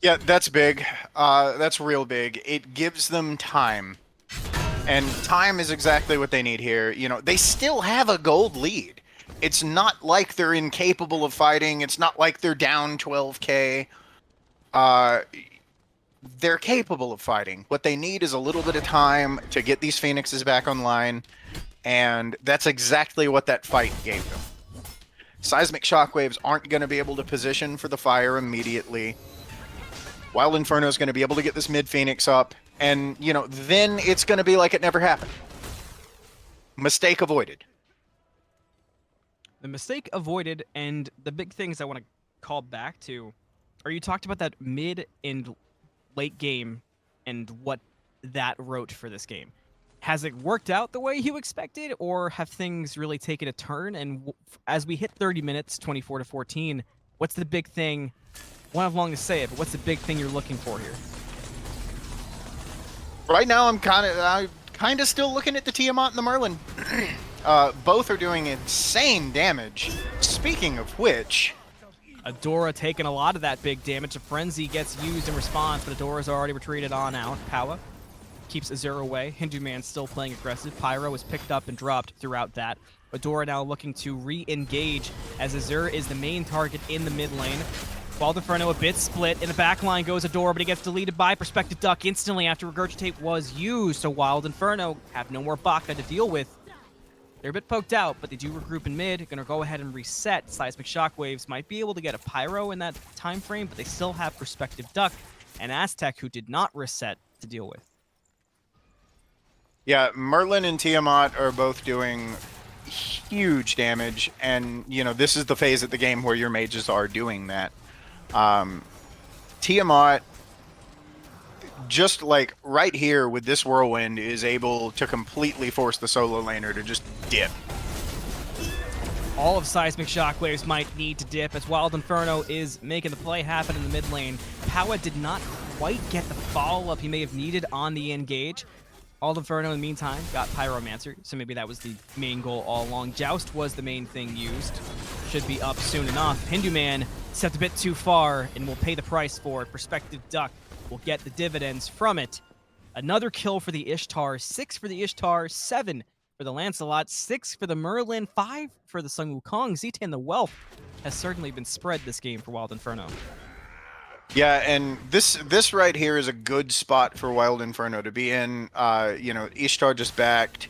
Yeah, that's big. That's real big. It gives them time. And time is exactly what they need here. You know, they still have a gold lead. It's not like they're incapable of fighting. It's not like they're down 12k. They're capable of fighting. What they need is a little bit of time to get these Phoenixes back online, and that's exactly what that fight gave them. Seismic Shockwaves aren't going to be able to position for the fire immediately. Wild Inferno is going to be able to get this mid Phoenix up, and, you know, then it's going to be like it never happened. Mistake avoided. The mistake avoided, and the big things I want to call back to are you talked about that mid and late game and what that wrote for this game. Has it worked out the way you expected, or have things really taken a turn? And as we hit 30 minutes, 24 to 14, what's the big thing? I won't have long to say it, but what's the big thing you're looking for here? Right now, I'm kind of still looking at the Tiamat and the Merlin. Both are doing insane damage. Speaking of which, Adora taking a lot of that big damage. A Frenzy gets used in response, but Adora's already retreated on out. POWAAAAHHH keeps Azure away. HiRezHinduman still playing aggressive. Pyro is picked up and dropped throughout that. Adora now looking to re-engage as Azure is the main target in the mid lane. Wild Inferno a bit split. In the back line goes Adora, but he gets deleted by Perspective Duck instantly after Regurgitate was used. So Wild Inferno have no more Baka to deal with. They're a bit poked out, but they do regroup in mid. Gonna go ahead and reset. Seismic Shockwaves might be able to get a Pyro in that time frame, but they still have Perspective Duck and Azteck, who did not reset, to deal with. yeah, Merlin and Tiamat are both doing huge damage, and, you know, this is the phase of the game where your mages are doing that. Tiamat, just like right here with this whirlwind, is able to completely force the solo laner to just dip. all of Seismic Shockwaves might need to dip as Wild Inferno is making the play happen in the mid lane. POWAAAAHHHH did not quite get the follow-up he may have needed on the engage. Wild Inferno, in the meantime, got Pyromancer, so maybe that was the main goal all along. Joust was the main thing used. Should be up soon enough. HiRezHinduman stepped a bit too far and will pay the price for it. Perspective Duck will get the dividends from it. Another kill for the Ishtar, 6 for the Ishtar, 7 for the Lancelot, 6 for the Merlin, 5 for the Sun Wukong. Ztan the Wealth has certainly been spread this game for Wild Inferno. Yeah, and this right here is a good spot for Wild Inferno to be in. You know, Ishtar just backed.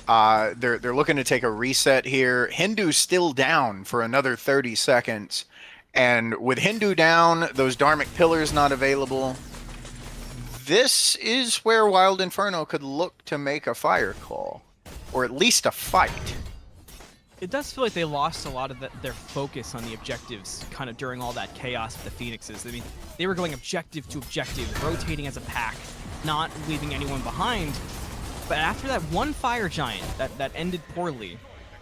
They're looking to take a reset here. Hindu's still down for another 30 seconds. And with Hindu down, those Dharmic Pillars not available, this is where Wild Inferno could look to make a fire call. Or at least a fight. It does feel like they lost a lot of their focus on the objectives kind of during all that chaos with the Phoenixes. I mean, they were going objective to objective, rotating as a pack, not leaving anyone behind. But after that one Fire Giant that ended poorly,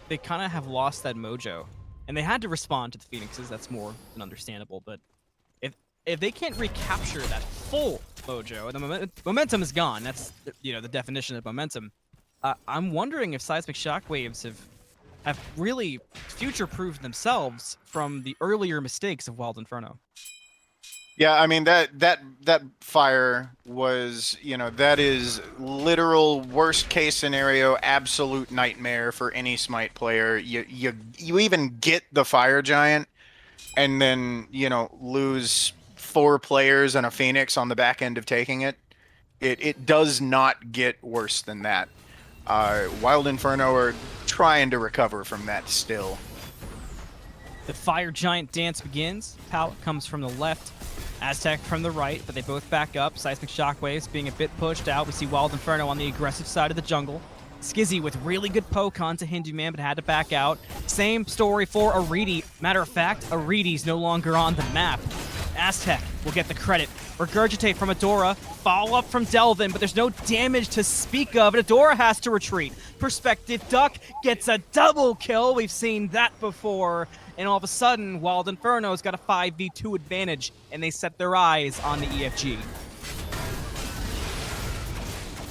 they kind of have lost that mojo. And they had to respond to the Phoenixes, that's more than understandable. But if they can't recapture that full mojo, the momentum is gone. That's, you know, the definition of momentum. I'm wondering if Seismic Shockwaves have really future-proofed themselves from the earlier mistakes of Wild Inferno. Yeah, I mean, that fire was, you know, that is literal worst case scenario, absolute nightmare for any Smite player. You even get the Fire Giant and then, you know, lose 4 players and a Phoenix on the back end of taking it. It does not get worse than that. Wild Inferno are trying to recover from that still. The Fire Giant dance begins. POWAAAAHHH comes from the left, Azteck from the right, but they both back up. Seismic Shockwaves being a bit pushed out. We see Wild Inferno on the aggressive side of the jungle. Scizzy with really good poke onto HiRezHinduman, but had to back out. Same story for aritti. Matter of fact, aritti's no longer on the map. Azteck will get the credit. Regurgitate from Adora. Follow up from Delvin, but there's no damage to speak of. And Adora has to retreat. Perspective Duck gets a double kill. We've seen that before. And all of a sudden, Wild Inferno's got a 5v2 advantage, and they set their eyes on the EFG.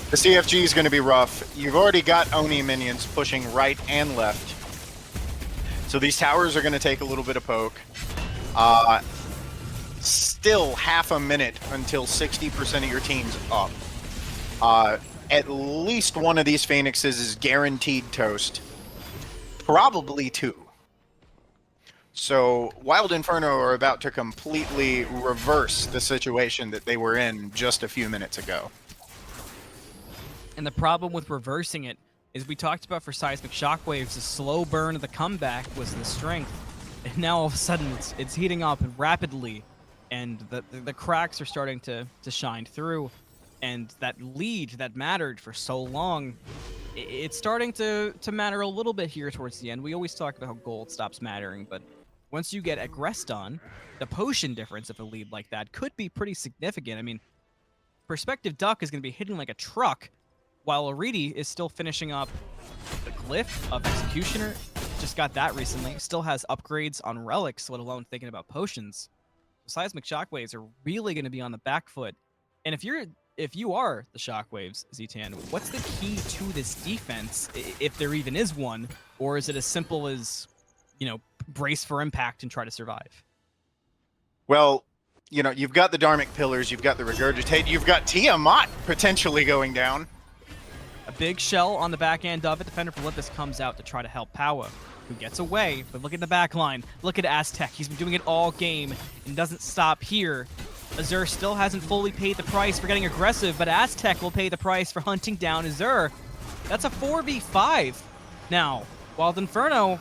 The CFG is going to be rough. You've already got Oni minions pushing right and left. So these towers are going to take a little bit of poke. Still half a minute until 60% of your team's up. At least one of these Phoenixes is guaranteed toast. Probably 2. So Wild Inferno are about to completely reverse the situation that they were in just a few minutes ago. And the problem with reversing it is we talked about for Seismic Shockwaves, the slow burn of the comeback was the strength. And now all of a sudden it's heating up rapidly, and the cracks are starting to shine through. And that lead that mattered for so long, it's starting to matter a little bit here towards the end. We always talk about how gold stops mattering, but once you get aggressed on, the potion difference of a lead like that could be pretty significant. I mean, Perspective Duck is going to be hitting like a truck, while aritti is still finishing up the Glyph of Executioner. Just got that recently. Still has upgrades on relics, let alone thinking about potions. Seismic Shockwaves are really going to be on the back foot. And if you are the Shockwaves, Ztan, what's the key to this defense, if there even is one? Or is it as simple as, you know, brace for impact and try to survive? Well, you know, you've got the Dharmic Pillars, you've got the Regurgitate, you've got Tiamat potentially going down. A big shell on the back end of it. Defender for Olympus comes out to try to help POWAAAAHHH, who gets away. But look at the back line. Look at Azteck. He's been doing it all game and doesn't stop here. Azure still hasn't fully paid the price for getting aggressive, but Azteck will pay the price for hunting down Azure. That's a 4v5. Now, Wild Inferno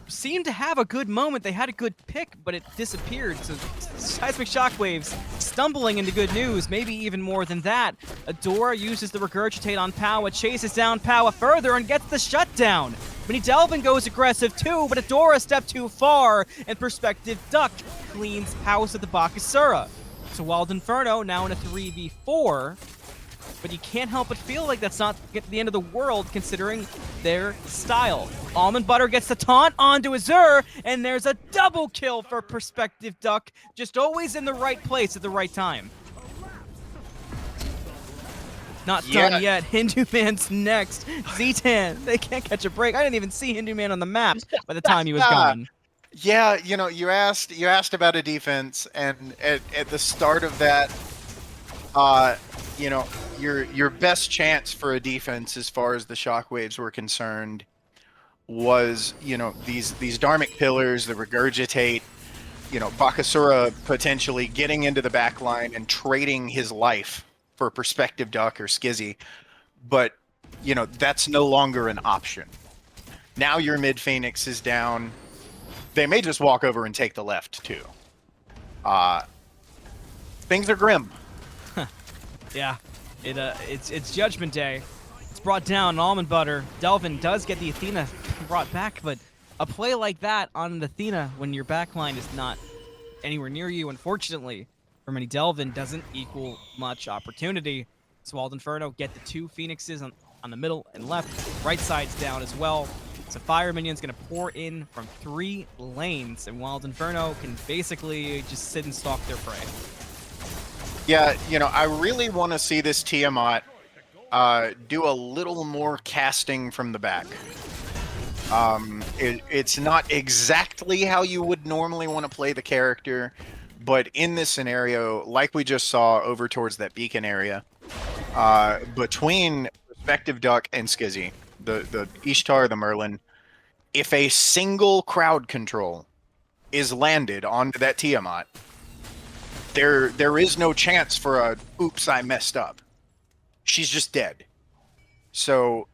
seemed to have a good moment. They had a good pick, but it disappeared. So Seismic Shockwaves stumbling into good news, maybe even more than that. Adora uses the Regurgitate on POWAAAAHHH, chases down POWAAAAHHH further and gets the shutdown. MiniDelvin goes aggressive too, but Adora stepped too far, and Perspective Duck cleans house at the Bakasura. So Wild Inferno now in a 3v4, but you can't help but feel like that's not the end of the world considering their style. Almondbutter gets the taunt onto Azure, and there's a double kill for Perspective Duck, just always in the right place at the right time. Not done yet. HinduMan's next. Ztan, they can't catch a break. I didn't even see HinduMan on the map by the time he was gone. Yeah, you know, you asked about a defense, and at the start of that, you know, your best chance for a defense as far as the Shockwaves were concerned was, you know, these Dharmic pillars, the regurgitate, you know, Bakasura potentially getting into the back line and trading his life for Perspective Duck or Scizzy, but you know, that's no longer an option. Now your mid Phoenix is down. They may just walk over and take the left too. Things are grim. Yeah, it's Judgment Day. It's brought down. Almondbutter. Delvin does get the Athena brought back, but a play like that on the Athena when your backline is not anywhere near you, unfortunately, for MiniDelvin doesn't equal much opportunity. So Inferno get the 2 Phoenixes on the middle and left. Right side's down as well. So Fire Minion's going to pour in from 3 lanes, and Inferno can basically just sit and stalk their prey. Yeah, you know, I really want to see this Tiamat do a little more casting from the back. It's not exactly how you would normally want to play the character, but in this scenario, like we just saw over towards that beacon area, between Perspective Duck and Scizzy, the Ishtar, the Merlin, if a single crowd control is landed onto that Tiamat, there is no chance for a oops, I messed up. She's just dead. So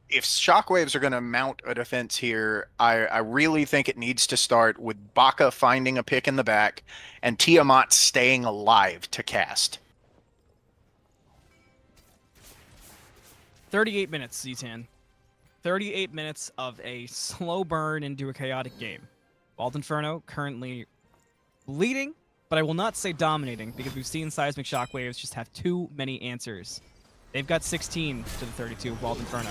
if Shockwaves are going to mount a defense here, I really think it needs to start with Baka finding a pick in the back and Tiamat staying alive to cast. 38 minutes, Ztan. 38 minutes of a slow burn into a chaotic game. Inferno currently leading, but I will not say dominating, because we've seen Seismic Shockwaves just have too many answers. They've got 16 to the 32 of Inferno.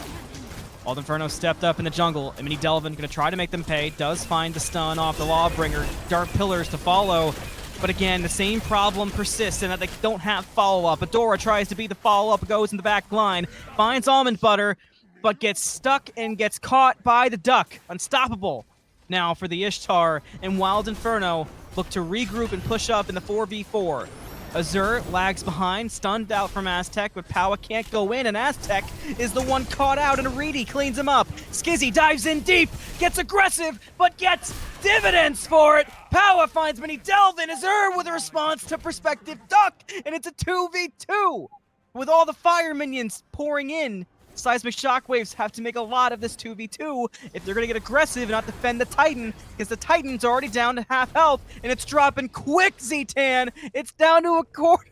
Inferno stepped up in the jungle, and MiniDelvin going to try to make them pay. Does find the stun off the Lawbringer. Dark Pillars to follow. But again, the same problem persists in that they don't have follow-up. Adora tries to be the follow-up, goes in the back line, finds Almondbutter, but gets stuck and gets caught by the Duck. Unstoppable now for the Ishtar, and Inferno look to regroup and push up in the 4v4. Azure lags behind, stunned out from Azteck, but POWAAAAHHHH can't go in, and Azteck is the one caught out, and aritti cleans him up. Scizzy dives in deep, gets aggressive, but gets dividends for it. POWAAAAHHH finds MiniDelvin. Azure with a response to Perspective Duck, and it's a 2v2. With all the fire minions pouring in, Seismic Shockwaves have to make a lot of this 2v2 if they're going to get aggressive and not defend the Titan, because the Titan's already down to half health, and it's dropping quick, Ztan! It's down to a quarter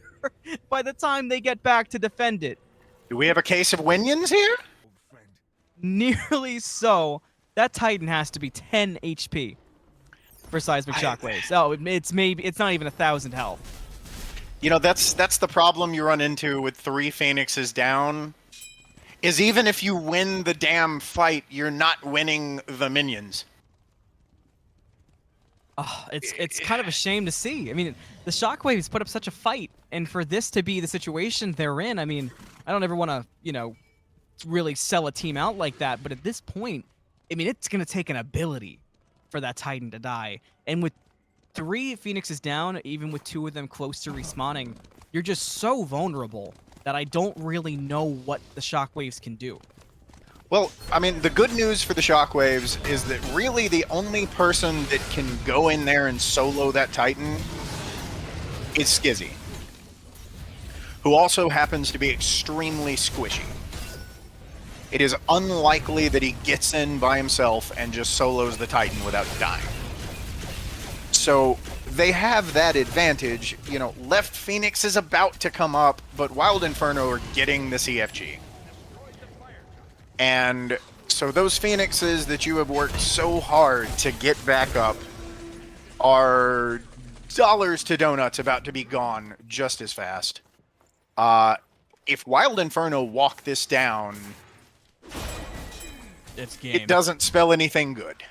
by the time they get back to defend it. Do we have a case of Winions here? Nearly so. That Titan has to be 10 HP for Seismic Shockwaves. Oh, it's not even 1,000 health. You know, that's the problem you run into with 3 Phoenixes down. Is even if you win the damn fight, you're not winning the minions. Oh, it's kind of a shame to see. I mean, the Shockwaves put up such a fight, and for this to be the situation they're in, I mean, I don't ever want to, you know, really sell a team out like that, but at this point, I mean, it's going to take an ability for that Titan to die. And with 3 Phoenixes down, even with 2 of them close to respawning, you're just so vulnerable that I don't really know what the Shockwaves can do. Well, I mean, the good news for the Shockwaves is that really the only person that can go in there and solo that Titan is Scizzy, who also happens to be extremely squishy. It is unlikely that he gets in by himself and just solos the Titan without dying. So they have that advantage. You know, Left Phoenix is about to come up, but Wild Inferno are getting the CFG. And so those Phoenixes that you have worked so hard to get back up are dollars to donuts about to be gone just as fast. if Wild Inferno walk this down, It's game. it doesn't spell anything good.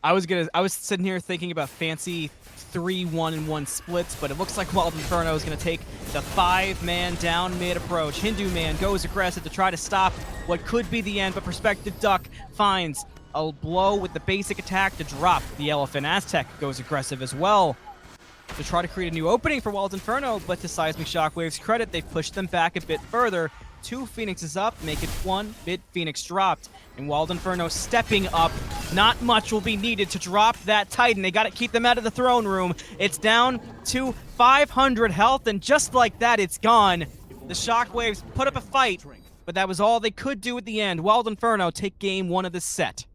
I was sitting here thinking about fancy 3-1-1 splits, but it looks like Wild Inferno is going to take the 5-man down mid approach. HiRezHinduman goes aggressive to try to stop what could be the end, but Perspective Duck finds a blow with the basic attack to drop the elephant. Azteck goes aggressive as well to try to create a new opening for Wild Inferno, but to Seismic Shockwaves' credit, they pushed them back a bit further. 2 Phoenixes up, make it 1 mid Phoenix dropped, and Wild Inferno stepping up. Not much will be needed to drop that Titan. They got to keep them out of the throne room. It's down to 500 health, and just like that, it's gone. The Shockwaves put up a fight, but that was all they could do at the end. Wild Inferno take game 1 of the set.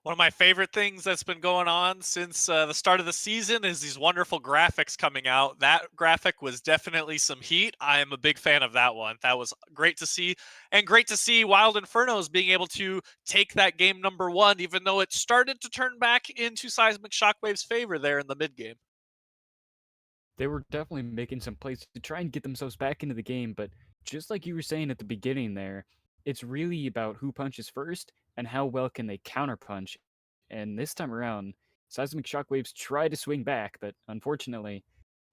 One of my favorite things that's been going on since the start of the season is these wonderful graphics coming out. That graphic was definitely some heat. I am a big fan of that one. That was great to see. And great to see Wild Infernos being able to take that game number 1, even though it started to turn back into Seismic Shockwaves' favor there in the mid game. They were definitely making some plays to try and get themselves back into the game, but just like you were saying at the beginning there, it's really about who punches first and how well can they counterpunch. And this time around, Seismic Shockwaves tried to swing back, but unfortunately,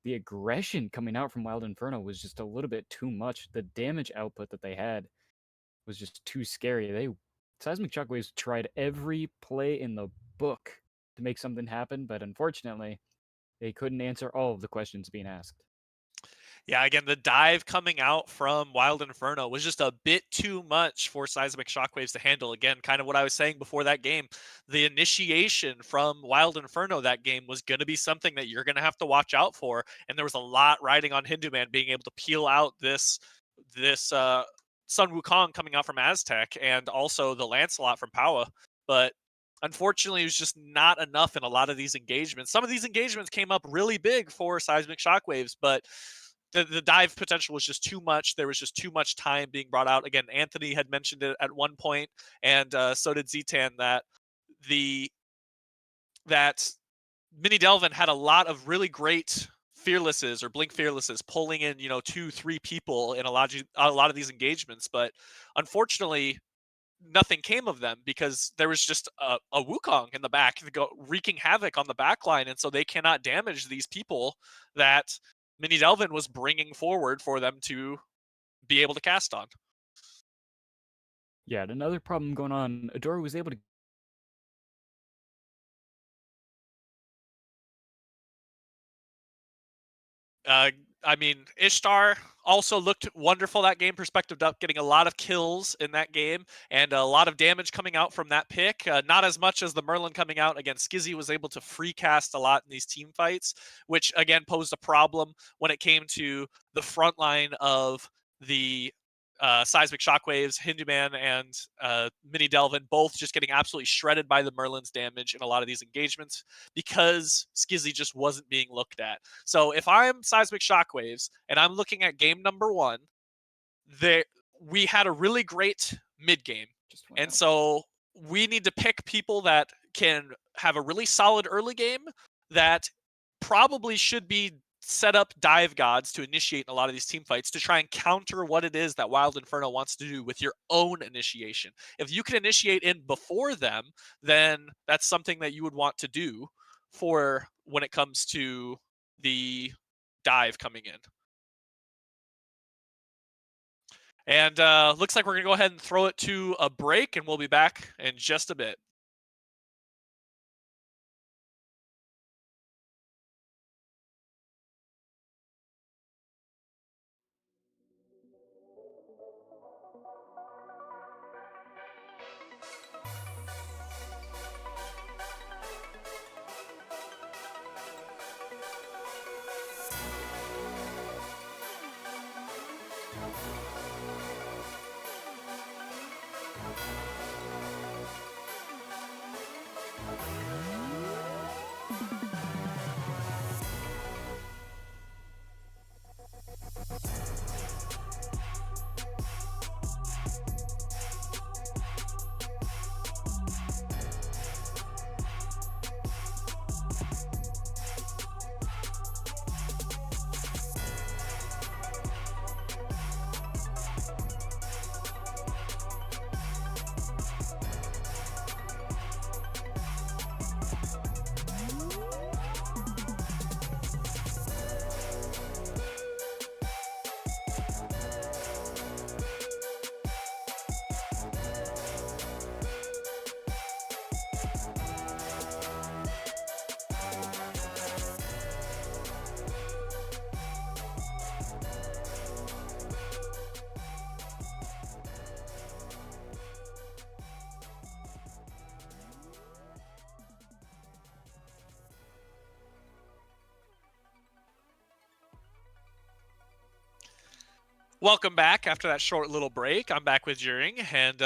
the aggression coming out from Wild Inferno was just a little bit too much. The damage output that they had was just too scary. Seismic Shockwaves tried every play in the book to make something happen, but unfortunately, they couldn't answer all of the questions being asked. Yeah, again, the dive coming out from Wild Inferno was just a bit too much for Seismic Shockwaves to handle. Again, kind of what I was saying before that game. The initiation from Wild Inferno that game was going to be something that you're going to have to watch out for. And there was a lot riding on HiRezHinduman being able to peel out this Sun Wukong coming out from Azteck and also the Lancelot from POWAAAAHHHH. But unfortunately, it was just not enough in a lot of these engagements. Some of these engagements came up really big for Seismic Shockwaves, but the dive potential was just too much. There was just too much time being brought out. Again, Anthony had mentioned it at one point, and so did Ztan, that MiniDelvin had a lot of really great fearlesses or blink fearlesses pulling in 2-3 people in a lot of these engagements, but unfortunately nothing came of them because there was just a Wukong in the back wreaking havoc on the back line, and so they cannot damage these people that MiniDelvin was bringing forward for them to be able to cast on. Yeah, and another problem going on, Azure was able to I mean, Ishtar also looked wonderful that game. Perspective Duck getting a lot of kills in that game and a lot of damage coming out from that pick. Not as much as the Merlin coming out. Again, Scizzy was able to free cast a lot in these team fights, which again posed a problem when it came to the front line of the Seismic Shockwaves, HiRezHinduman, and MiniDelvin, both just getting absolutely shredded by the Merlin's damage in a lot of these engagements because Scizzy just wasn't being looked at. So if I'm Seismic Shockwaves and I'm looking at game number 1, we had a really great mid game, and so we need to pick people that can have a really solid early game that probably should be set up dive gods to initiate in a lot of these team fights to try and counter what it is that Wild Inferno wants to do with your own initiation. If you can initiate in before them, then that's something that you would want to do for when it comes to the dive coming in. And looks like we're going to go ahead and throw it to a break, and we'll be back in just a bit. Welcome back after that short little break. I'm back with Jeering, and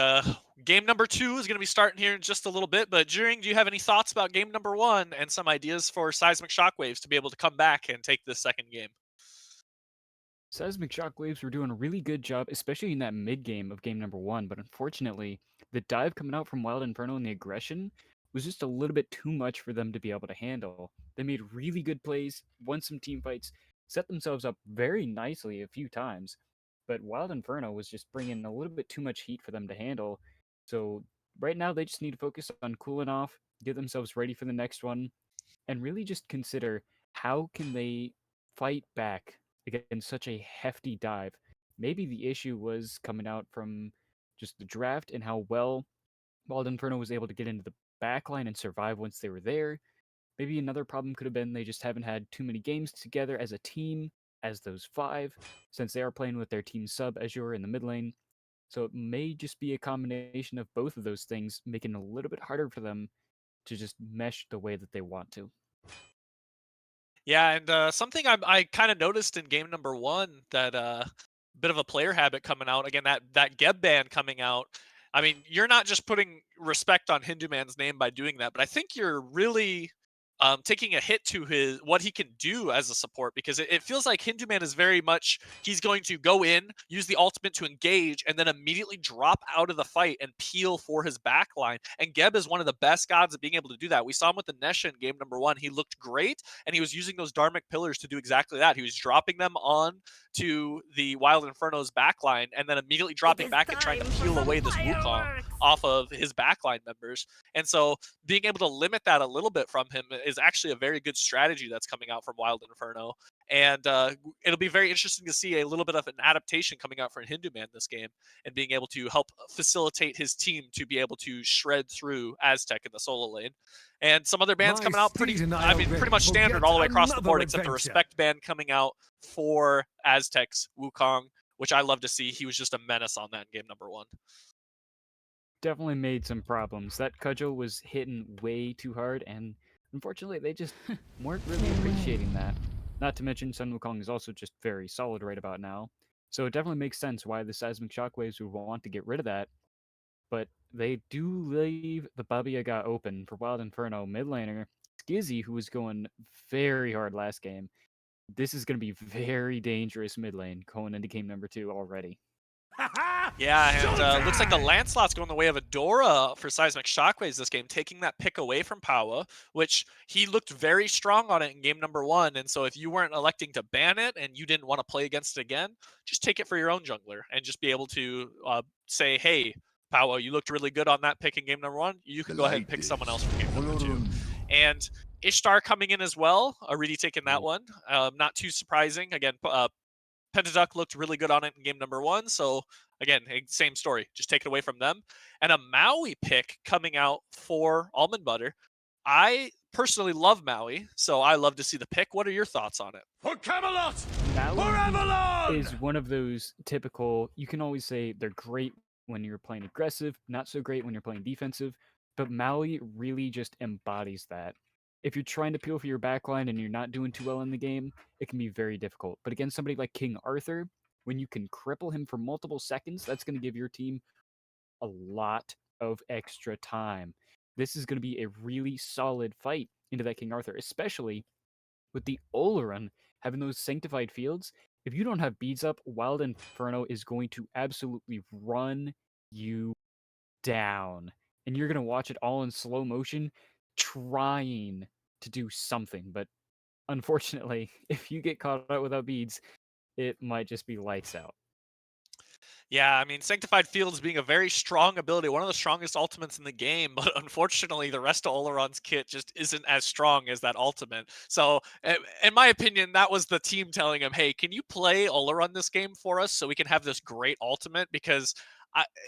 game number 2 is going to be starting here in just a little bit. But Jeering, do you have any thoughts about game number 1 and some ideas for Seismic Shockwaves to be able to come back and take this second game? Seismic Shockwaves were doing a really good job, especially in that mid game of game number 1, but unfortunately, the dive coming out from Wild Inferno and the aggression was just a little bit too much for them to be able to handle. They made really good plays, won some team fights, set themselves up very nicely a few times, but Wild Inferno was just bringing a little bit too much heat for them to handle. So right now, they just need to focus on cooling off, get themselves ready for the next one, and really just consider how can they fight back against such a hefty dive. Maybe the issue was coming out from just the draft and how well Wild Inferno was able to get into the backline and survive once they were there. Maybe another problem could have been they just haven't had too many games together as a team, as those five, since they are playing with their team sub Azure in the mid lane. So it may just be a combination of both of those things, making it a little bit harder for them to just mesh the way that they want to. Yeah, and something I kind of noticed in game number 1 that bit of a player habit coming out again, that Geb ban coming out. I mean, you're not just putting respect on Hinduman's name by doing that, but I think you're really taking a hit to his what he can do as a support, because it feels like Hinduman is very much he's going to go in, use the ultimate to engage, and then immediately drop out of the fight and peel for his backline. And Geb is one of the best gods at being able to do that. We saw him with the Nesha in game number 1. He looked great, and he was using those Dharmic pillars to do exactly that. He was dropping them on to the Wild Inferno's backline and then immediately dropping back and trying to peel away this Wukong off of his backline members. And so being able to limit that a little bit from him is actually a very good strategy that's coming out from Wild Inferno. And it'll be very interesting to see a little bit of an adaptation coming out for Hinduman this game and being able to help facilitate his team to be able to shred through Azteck in the solo lane. And some other bands My coming out steed and I I mean, are pretty ready much for standard yet all the way across the board, another except the adventure. Respect band coming out for Azteck's Wukong, which I love to see. He was just a menace on that in game number 1. Definitely made some problems. That cudgel was hitting way too hard, and unfortunately, they just weren't really appreciating that. Not to mention, Sun Wukong is also just very solid right about now. So it definitely makes sense why the Seismic Shockwaves would want to get rid of that. But they do leave the Baba Yaga open for Wild Inferno mid laner. Scizzy, who was going very hard last game. This is going to be very dangerous mid lane going into game number 2 already. Yeah, and looks like the Lancelot's going the way of Adora for Seismic Shockwaves this game, taking that pick away from POWAAAAHHHH, which he looked very strong on it in game number 1. And so if you weren't electing to ban it and you didn't want to play against it again, just take it for your own jungler and just be able to say, hey, POWAAAAHHH, you looked really good on that pick in game number 1. You can go ahead and pick someone else for game number 2. And Ishtar coming in as well, Aritti taking that one. Not too surprising. Again, Pentaduck looked really good on it in game number 1. So again, same story. Just take it away from them. And a Maui pick coming out for almondbutter. I personally love Maui, so I love to see the pick. What are your thoughts on it? For Camelot! Maui For Avalon! is one of those typical, you can always say they're great when you're playing aggressive, not so great when you're playing defensive, but Maui really just embodies that. If you're trying to peel for your backline and you're not doing too well in the game, it can be very difficult. But against somebody like King Arthur, when you can cripple him for multiple seconds, that's going to give your team a lot of extra time. This is going to be a really solid fight into that King Arthur, especially with the Oleron having those sanctified fields. If you don't have beads up, Wild Inferno is going to absolutely run you down. And you're going to watch it all in slow motion, trying to do something. But unfortunately, if you get caught out without beads, it might just be lights out. Yeah, I mean, Sanctified Fields being a very strong ability, one of the strongest ultimates in the game, but unfortunately, the rest of Oleron's kit just isn't as strong as that ultimate. So, in my opinion, that was the team telling him, hey, can you play Oleron this game for us so we can have this great ultimate? Because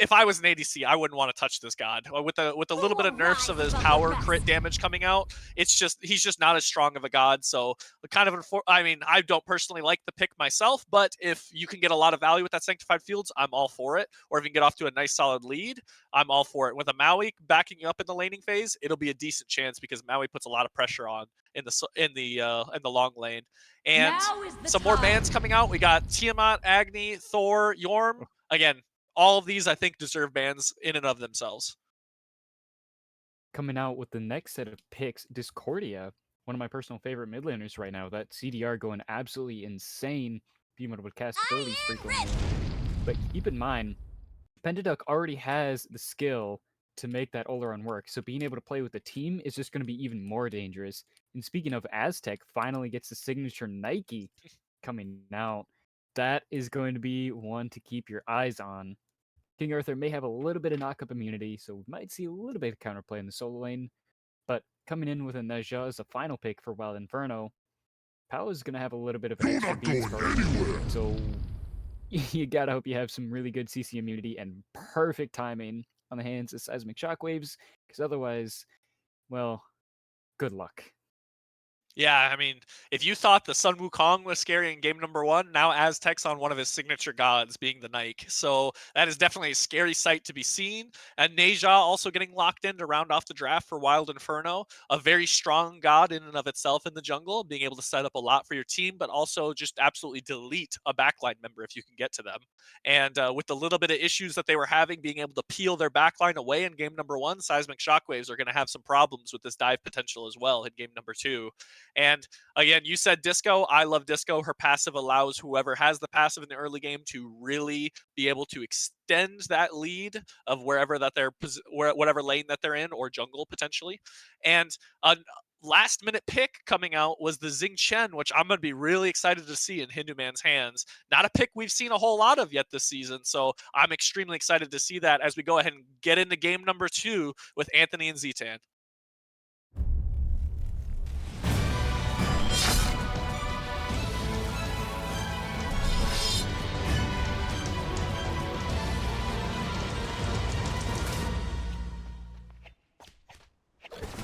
if I was an ADC, I wouldn't want to touch this god. With a little bit of nerfs of his power crit damage coming out, it's just he's just not as strong of a god. So kind of, I mean, I don't personally like the pick myself, but if you can get a lot of value with that Sanctified Fields, I'm all for it. Or if you can get off to a nice solid lead, I'm all for it. With a Maui backing you up in the laning phase, it'll be a decent chance because Maui puts a lot of pressure on in the long lane. And some more bans coming out. We got Tiamat, Agni, Thor, Yorm. Again, all of these, I think, deserve bans in and of themselves. Coming out with the next set of picks, Discordia, one of my personal favorite mid laners right now. That CDR going absolutely insane, being able to cast abilities frequently. But keep in mind, Pendaduck already has the skill to make that Oleron work, so being able to play with the team is just going to be even more dangerous. And speaking of, Azteck finally gets the signature Nike coming out. That is going to be one to keep your eyes on. King Arthur may have a little bit of knock-up immunity, so we might see a little bit of counterplay in the solo lane. But coming in with a Naja as the final pick for Wild Inferno, Pao is going to have a little bit of an extra beast card. So you gotta hope you have some really good CC immunity and perfect timing on the hands of Seismic Shockwaves, because otherwise, well, good luck. Yeah, I mean, if you thought the Sun Wukong was scary in game number 1, now Aztec's on one of his signature gods, being the Nike. So that is definitely a scary sight to be seen. And Neja also getting locked in to round off the draft for Wild Inferno, a very strong god in and of itself in the jungle, being able to set up a lot for your team, but also just absolutely delete a backline member if you can get to them. And with the little bit of issues that they were having, being able to peel their backline away in game number 1, Seismic Shockwaves are going to have some problems with this dive potential as well in game number 2. And again, you said Disco. I love Disco. Her passive allows whoever has the passive in the early game to really be able to extend that lead of wherever that they're, whatever lane that they're in, or jungle potentially. And a last minute pick coming out was the Xing Chen, which I'm going to be really excited to see in HiRezHinduman's hands. Not a pick we've seen a whole lot of yet this season, so I'm extremely excited to see that as we go ahead and get into game number 2 with Anthony and Ztan.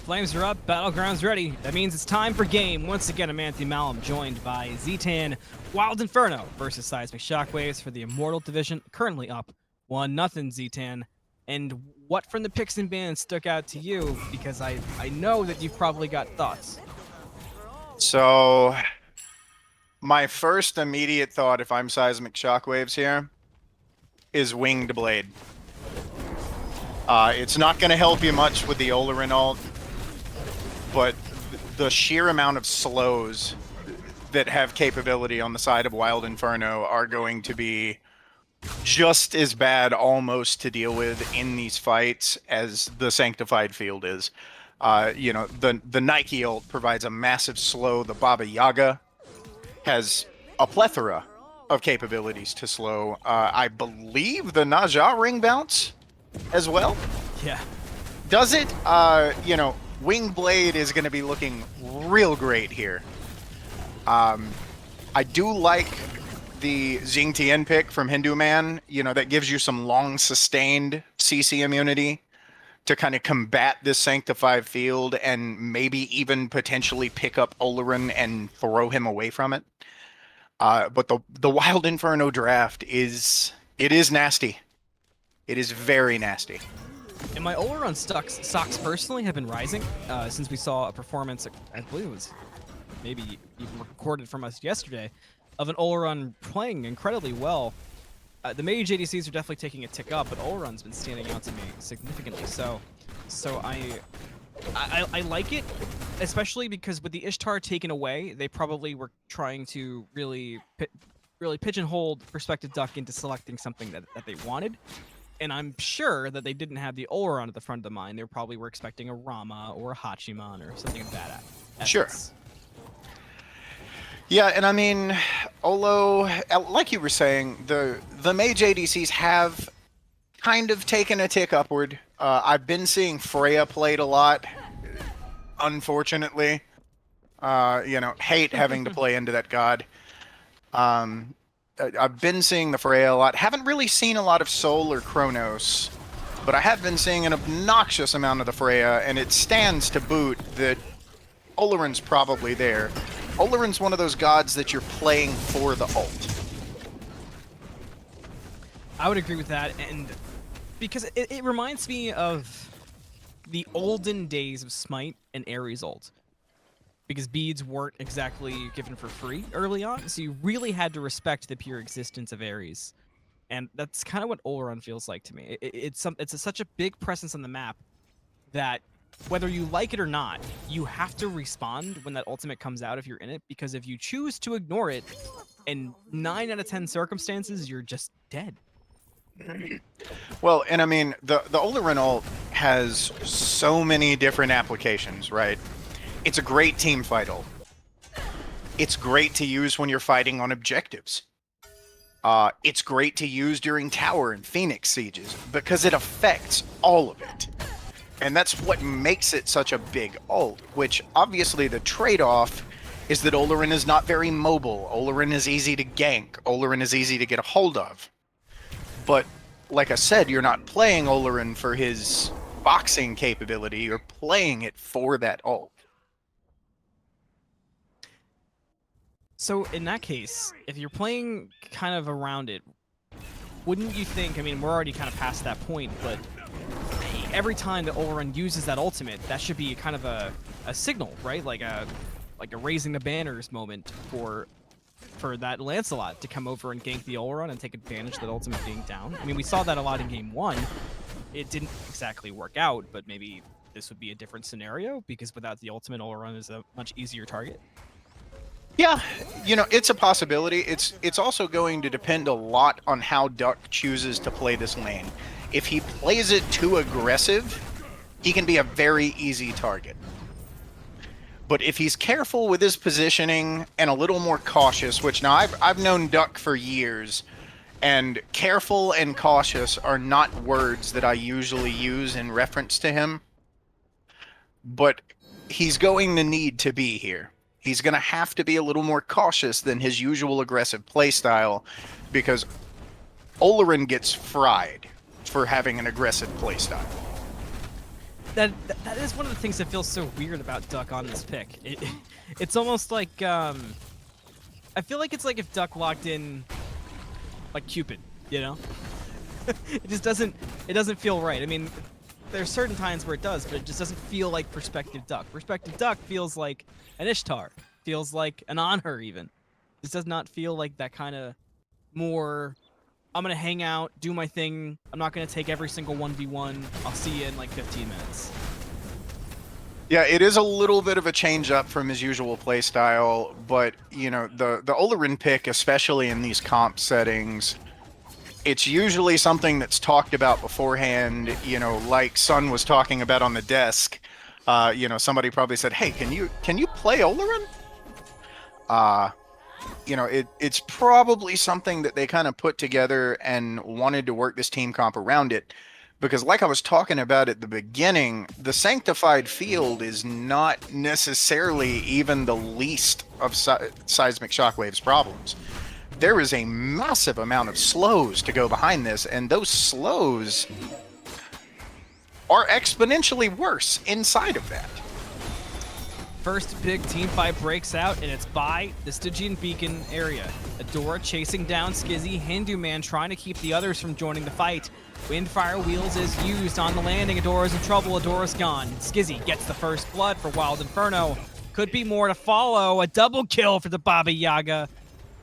Flames are up, Battleground's ready. That means it's time for game. Once again, I'm AnthonyMalum, joined by Ztan. Wild Inferno versus Seismic Shockwaves for the Immortal division, currently up 1-0, Ztan. And what from the picks and bans stuck out to you? Because I know that you've probably got thoughts. So, my first immediate thought, if I'm Seismic Shockwaves here, is Winged Blade. It's not going to help you much with the Oleron ult, but the sheer amount of slows that have capability on the side of Wild Inferno are going to be just as bad almost to deal with in these fights as the Sanctified Field is. You know, the Nike ult provides a massive slow. The Baba Yaga has a plethora of capabilities to slow. I believe the Naja ring bounce as well. Yeah. Does it? You know, Winged Blade is going to be looking real great here. I do like the Xing Tian pick from HiRezHinduman. You know, that gives you some long sustained CC immunity to kind of combat this Sanctified Field and maybe even potentially pick up Oleron and throw him away from it. But the Wild Inferno draft is nasty. It is very nasty. And my Oleron stocks personally have been rising since we saw a performance, I believe it was maybe even recorded from us yesterday, of an Oleron playing incredibly well. The mage ADCs are definitely taking a tick up, but Oleron's been standing out to me significantly. So I like it, especially because with the Ishtar taken away, they probably were trying to really pigeonhole Perspective Duck into selecting something that they wanted. And I'm sure that they didn't have the Oleron at the front of the mind. They probably were expecting a Rama or a Hachiman or something of that. Sure. Yeah, and I mean, Olo, like you were saying, the mage ADCs have kind of taken a tick upward. I've been seeing Freya played a lot, unfortunately. You know, hate having to play into that god. I've been seeing the Freya a lot. Haven't really seen a lot of Sol or Kronos, but I have been seeing an obnoxious amount of the Freya, and it stands to boot that Oleron's probably there. Oleron's one of those gods that you're playing for the ult. I would agree with that, and because it reminds me of the olden days of Smite and Ares ult. Because beads weren't exactly given for free early on, so you really had to respect the pure existence of Ares. And that's kind of what Oleron feels like to me. It's such a big presence on the map that whether you like it or not, you have to respond when that ultimate comes out if you're in it, because if you choose to ignore it, in 9 out of 10 circumstances, you're just dead. Well, and I mean, the Oleron ult has so many different applications, right? It's a great team fight ult. It's great to use when you're fighting on objectives. It's great to use during tower and phoenix sieges because it affects all of it. And that's what makes it such a big ult, which obviously the trade-off is that Oleron is not very mobile. Oleron is easy to gank. Oleron is easy to get a hold of. But like I said, you're not playing Oleron for his boxing capability. You're playing it for that ult. So in that case, if you're playing kind of around it, wouldn't you think, I mean, we're already kind of past that point, but every time that Oleron uses that ultimate, that should be kind of a signal, right? Like a raising the banners moment for that Lancelot to come over and gank the Oleron and take advantage of that ultimate being down. I mean, we saw that a lot in game 1. It didn't exactly work out, but maybe this would be a different scenario because without the ultimate, Oleron is a much easier target. Yeah, you know, it's a possibility. It's also going to depend a lot on how Duck chooses to play this lane. If he plays it too aggressive, he can be a very easy target. But if he's careful with his positioning and a little more cautious, which now I've known Duck for years, and careful and cautious are not words that I usually use in reference to him, but he's going to need to be here. He's going to have to be a little more cautious than his usual aggressive playstyle because Oleron gets fried for having an aggressive playstyle. That is one of the things that feels so weird about Duck on this pick. It's almost like I feel like it's like if Duck locked in like Cupid, you know? It just doesn't feel right. I mean, there's certain times where it does, but it just doesn't feel like Perspective Duck. Perspective Duck feels like an Ishtar, feels like an Anhur even. This does not feel like that kind of more, I'm going to hang out, do my thing, I'm not going to take every single 1v1, I'll see you in like 15 minutes. Yeah, it is a little bit of a change up from his usual playstyle, but, you know, the Oleron pick, especially in these comp settings, it's usually something that's talked about beforehand, you know, like Sun was talking about on the desk. You know, somebody probably said, hey, can you play Oleron? You know, it's probably something that they kind of put together and wanted to work this team comp around it. Because like I was talking about at the beginning, the Sanctified Field is not necessarily even the least of Seismic Shockwaves' problems. There is a massive amount of slows to go behind this, and those slows are exponentially worse inside of that. First big team fight breaks out, and it's by the Stygian Beacon area. Adora chasing down Scizzy, HiRezHinduman trying to keep the others from joining the fight. Windfire Wheels is used on the landing. Adora's in trouble. Adora's gone. Scizzy gets the first blood for Wild Inferno. Could be more to follow. A double kill for the Baba Yaga.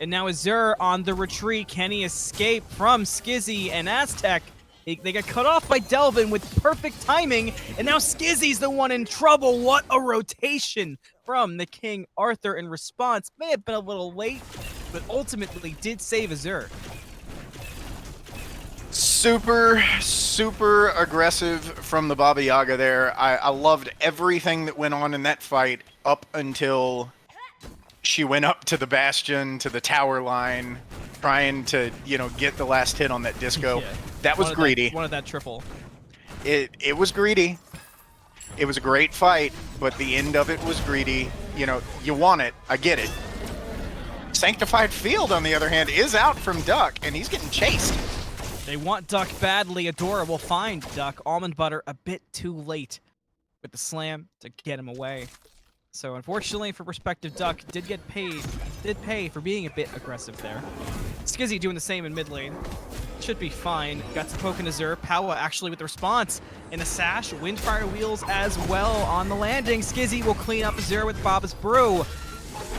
And now Azure on the retreat. Can he escape from Scizzy and Azteck? They got cut off by Delvin with perfect timing, and now Skizzy's the one in trouble. What a rotation from the King Arthur in response. May have been a little late, but ultimately did save Azure. Super, super aggressive from the Baba Yaga there. I loved everything that went on in that fight up until she went up to the Bastion, to the tower line, trying to, you know, get the last hit on that disco. Yeah. That was greedy. One of that triple. It was greedy. It was a great fight, but the end of it was greedy. You know, you want it. I get it. Sanctified Field, on the other hand, is out from Duck, and he's getting chased. They want Duck badly. Adora will find Duck. Almondbutter a bit too late with the slam to get him away. So unfortunately for prospective Duck, did pay for being a bit aggressive there. Scizzy doing the same in mid lane. Should be fine. Got to poke in Azure. Powa actually with the response. In the sash, Windfire Wheels as well on the landing. Scizzy will clean up Azure with Baba's Brew.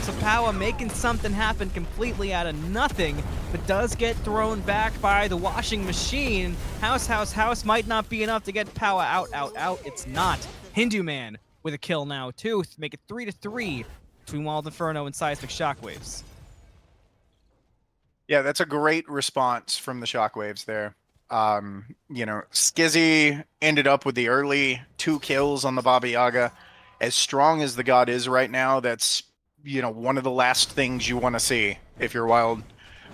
So Powa making something happen completely out of nothing, but does get thrown back by the washing machine. House might not be enough to get Powa out. It's not. HiRezHinduman with a kill now too, to make it 3-3 between Wild Inferno and Seismic Shockwaves. Yeah, that's a great response from the Shockwaves there. You know, Scizzy ended up with the early 2 kills on the Baba Yaga. As strong as the god is right now, that's, you know, one of the last things you want to see if you're Wild,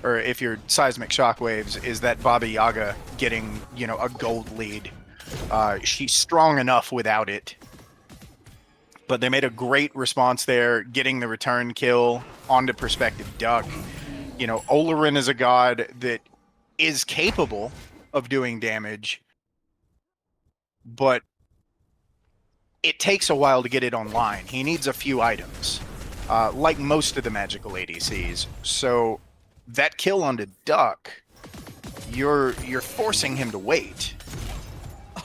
or if you're Seismic Shockwaves, is that Baba Yaga getting, you know, a gold lead. She's strong enough without it. But they made a great response there, getting the return kill onto prospective Duck. You know, Olerin is a god that is capable of doing damage, but it takes a while to get it online. He needs a few items, like most of the magical ADCs. So that kill onto Duck, you're forcing him to wait.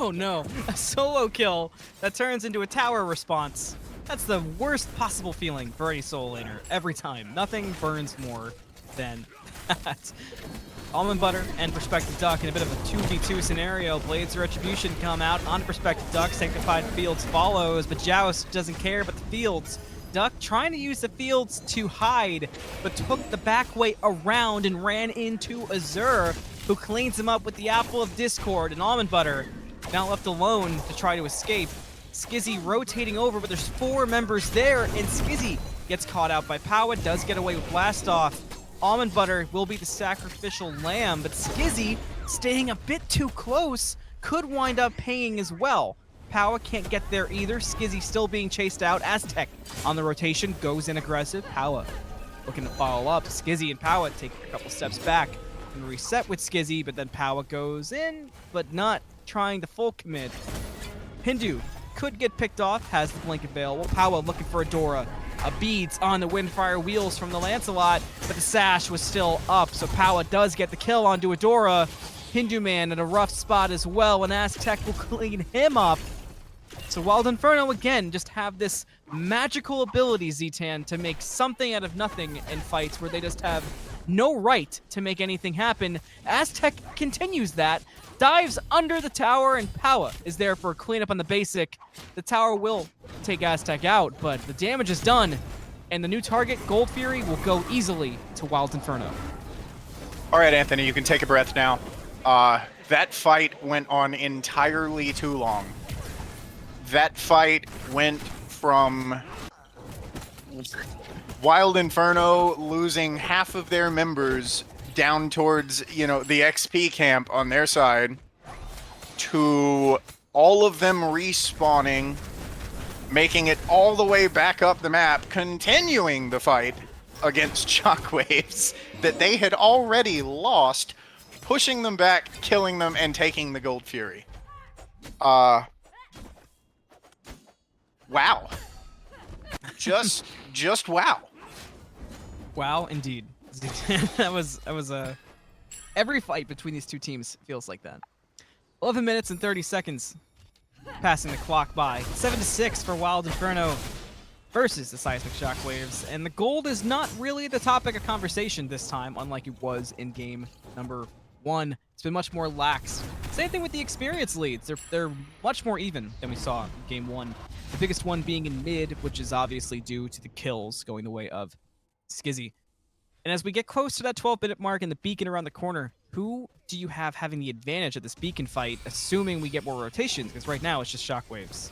Oh no, a solo kill that turns into a tower response. That's the worst possible feeling for any solo laner every time. Nothing burns more than that. Almondbutter and Prospective Duck in a bit of a 2v2 scenario. Blades of Retribution come out on Prospective Duck. Sanctified Fields follows, but Joust doesn't care about the Fields. Duck trying to use the Fields to hide, but took the back way around and ran into Azure, who cleans him up with the Apple of Discord, and Almondbutter now left alone to try to escape. Scizzy rotating over, but there's 4 members there, and Scizzy gets caught out by Powa, does get away with Blast Off. Almondbutter will be the sacrificial lamb, but Scizzy, staying a bit too close, could wind up paying as well. Powa can't get there either. Scizzy still being chased out. Azteck on the rotation, goes in aggressive. Powa looking to follow up. Scizzy and Powa take a couple steps back and reset with Scizzy, but then Powa goes in, but not trying the full commit. Hindu could get picked off, has the blink available. Powa looking for Adora. A beads on the Windfire Wheels from the Lancelot, but the sash was still up, so Powa does get the kill onto Adora. HiRezHinduman in a rough spot as well, and Azteck will clean him up. So Wild Inferno again just have this magical ability, Ztan, to make something out of nothing in fights where they just have no right to make anything happen. Azteck continues that, dives under the tower, and Powa is there for a cleanup on the basic. The tower will take Azteck out, but the damage is done, and the new target, Gold Fury, will go easily to Wild Inferno. All right, Anthony, you can take a breath now. That fight went on entirely too long. That fight went from Wild Inferno losing half of their members down towards, you know, the XP camp on their side, to all of them respawning, making it all the way back up the map, continuing the fight against Shockwaves that they had already lost, pushing them back, killing them, and taking the Gold Fury. Wow. Just wow. Wow, indeed. that was every fight between these two teams feels like that. 11 minutes and 30 seconds passing the clock by. 7-6 for Wild Inferno versus the Seismic Shockwaves, and the gold is not really the topic of conversation this time, unlike it was in game number 1. It's been much more lax. Same thing with the experience leads. They're much more even than we saw in game 1. The biggest one being in mid, which is obviously due to the kills going the way of Scizzy. And as we get close to that 12-minute mark and the beacon around the corner, who do you have having the advantage of this beacon fight, assuming we get more rotations? Because right now it's just Shockwaves.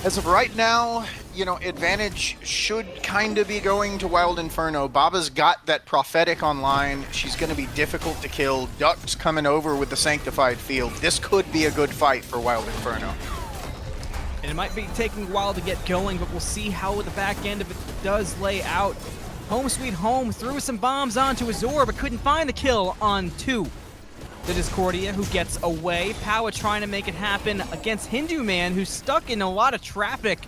As of right now, you know, advantage should kind of be going to Wild Inferno. Baba's got that prophetic online. She's going to be difficult to kill. Duck's coming over with the Sanctified Field. This could be a good fight for Wild Inferno. And it might be taking a while to get going, but we'll see how the back end of it does lay out. Home sweet home, threw some bombs onto Azure, but couldn't find the kill on 2. The Discordia, who gets away. POWAAAAHHHH trying to make it happen against HiRezHinduman, who's stuck in a lot of traffic,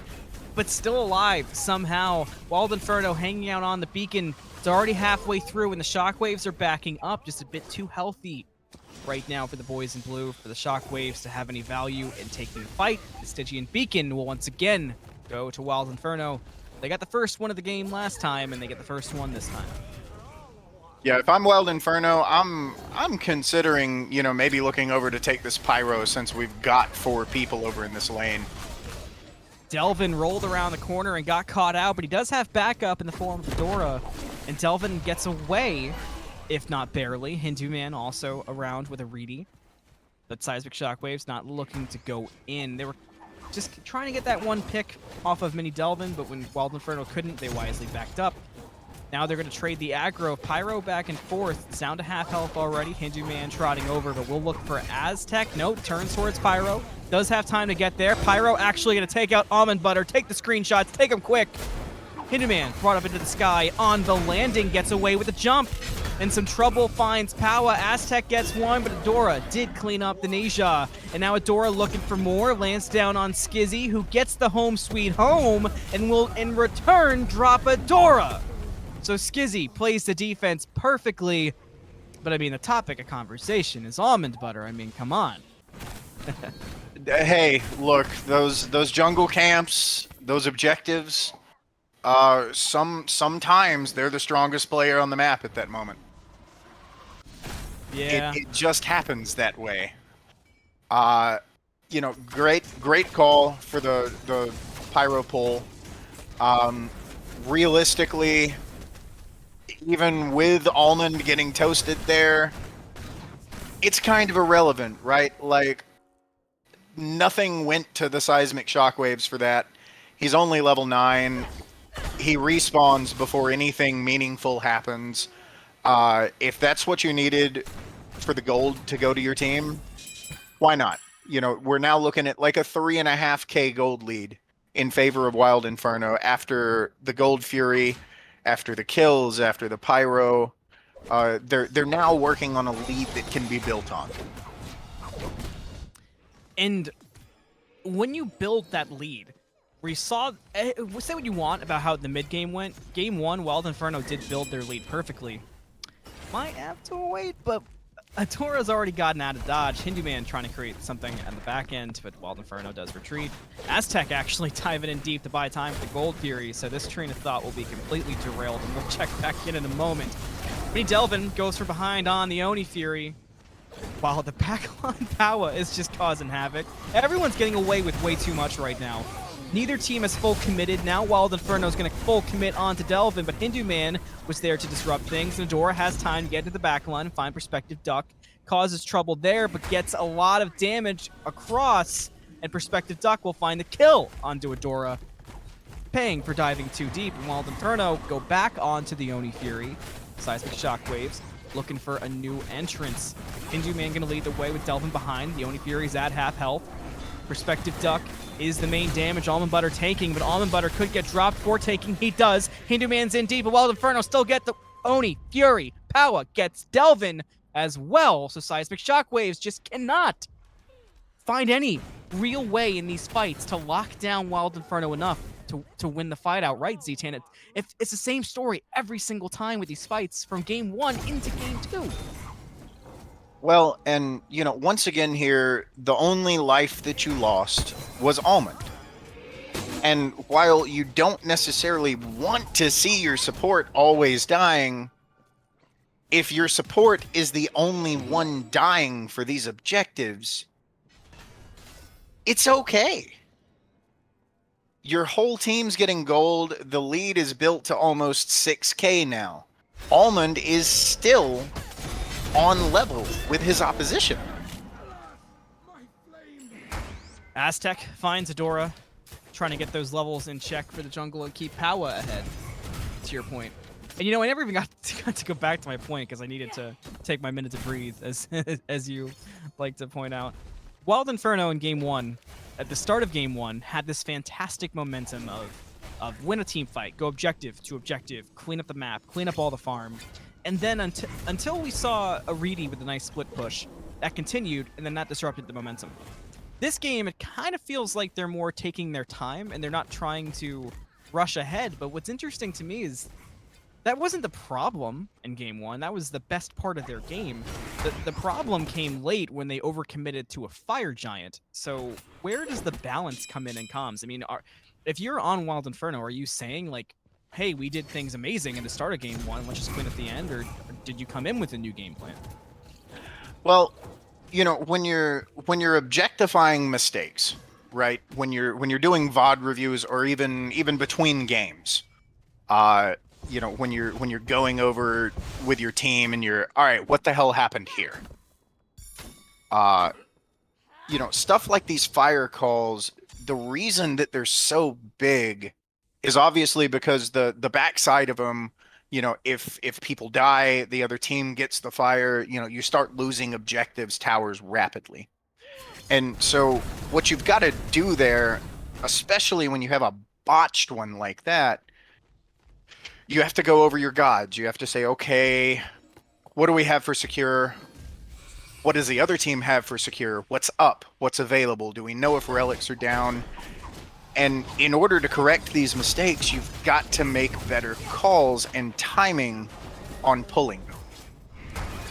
but still alive somehow. Wild Inferno hanging out on the beacon. It's already halfway through, and the Shockwaves are backing up, just a bit too healthy right now for the boys in blue, for the Shockwaves to have any value in taking the fight. The Stygian Beacon will once again go to Wild Inferno. They got the first one of the game last time, and they get the first one this time. Yeah, if I'm Wild Inferno, I'm considering, you know, maybe looking over to take this Pyro since we've got 4 people over in this lane. Delvin rolled around the corner and got caught out, but he does have backup in the form of Fedora, and Delvin gets away, if not barely. HiRezHinduman also around with aritti, but Seismic Shockwaves not looking to go in. They were just trying to get that one pick off of MiniDelvin, but when Wild Inferno couldn't, they wisely backed up. Now they're going to trade the aggro. Pyro back and forth. It's down to half health already. HiRezHinduman trotting over, but we'll look for Azteck. Nope, turns towards Pyro. Does have time to get there. Pyro actually going to take out almondbutter. Take the screenshots. Take them quick. HiRezHinduman brought up into the sky on the landing. Gets away with a jump. And some trouble finds POWAAAAHHH. Azteck gets one, but Adora did clean up the Neja. And now Adora looking for more. Lands down on Scizzy, who gets the home sweet home and will in return drop Adora. So Scizzy plays the defense perfectly, but I mean, the topic of conversation is almondbutter. I mean, come on. Hey, look, those jungle camps, those objectives, sometimes they're the strongest player on the map at that moment. Yeah. It just happens that way. You know, great call for the Pyro pull. Realistically, even with Almond getting toasted there, it's kind of irrelevant, right? Like, nothing went to the Seismic Shockwaves for that. He's only level 9. He respawns before anything meaningful happens. If that's what you needed for the gold to go to your team, why not? You know, we're now looking at like a 3.5k gold lead in favor of Wild Inferno after the Gold Fury, after the kills, after the Pyro. They're now working on a lead that can be built on. And when you build that lead, where you saw, say what you want about how the mid game went. Game 1, Wild Inferno did build their lead perfectly. Might have to wait, but Adora's already gotten out of dodge. HiRezHinduman trying to create something at the back end, but Wild Inferno does retreat. Azteck actually diving in deep to buy time for the Gold Fury, so this train of thought will be completely derailed, and we'll check back in a moment. MiniDelvin goes from behind on the Oni Fury, while the backline POWAAAAHHH is just causing havoc. Everyone's getting away with way too much right now. Neither team has full committed. Now Wild Inferno's going to full commit onto Delvin, but HiRezHinduman was there to disrupt things. Adora has time to get to the backline and find Perspective Duck. Causes trouble there, but gets a lot of damage across, and Perspective Duck will find the kill onto Adora, paying for diving too deep. And Wild Inferno go back onto the Oni Fury. Seismic Shockwaves looking for a new entrance. HiRezHinduman going to lead the way with Delvin behind. The Oni Fury's at half health. Perspective Duck is the main damage almondbutter taking, but almondbutter could get dropped for taking. He does. HiRezHinduman's in deep, but Wild Inferno still get the Oni Fury. POWAAAAHHH gets Delvin as well, so Seismic Shockwaves just cannot find any real way in these fights to lock down Wild Inferno enough to win the fight outright, Ztan. It's the same story every single time with these fights from game 1 into game 2. Well, and, you know, once again here, the only life that you lost was Almond. And while you don't necessarily want to see your support always dying, if your support is the only one dying for these objectives, it's okay. Your whole team's getting gold. The lead is built to almost 6k now. Almond is still on level with his opposition. Azteck finds Adora, trying to get those levels in check for the jungle and keep POWAAAAHHH ahead, to your point. And you know, I never even got to go back to my point because I needed to take my minute to breathe, as you like to point out. Wild Inferno in game 1, at the start of game 1, had this fantastic momentum of win a team fight, go objective to objective, clean up the map, clean up all the farm. And then until we saw aritti with a nice split push, that continued, and then that disrupted the momentum. This game, it kind of feels like they're more taking their time, and they're not trying to rush ahead. But what's interesting to me is that wasn't the problem in game one. That was the best part of their game. The problem came late when they overcommitted to a fire giant. So where does the balance come in comms? I mean, if you're on Wild Inferno, are you saying like, hey, we did things amazing in the start of game one, let's just clean at the end, or did you come in with a new game plan? Well, you know, when you're objectifying mistakes, right? When you're doing VOD reviews or even between games, you know, when you're going over with your team and you're, all right, what the hell happened here? You know, stuff like these fire calls, the reason that they're so big is obviously because the backside of them, you know, if people die, the other team gets the fire, you know, you start losing objectives, towers rapidly. And so what you've got to do there, especially when you have a botched one like that, you have to go over your gods. You have to say, okay, what do we have for secure? What does the other team have for secure? What's up? What's available? Do we know if relics are down? And in order to correct these mistakes, you've got to make better calls and timing on pulling.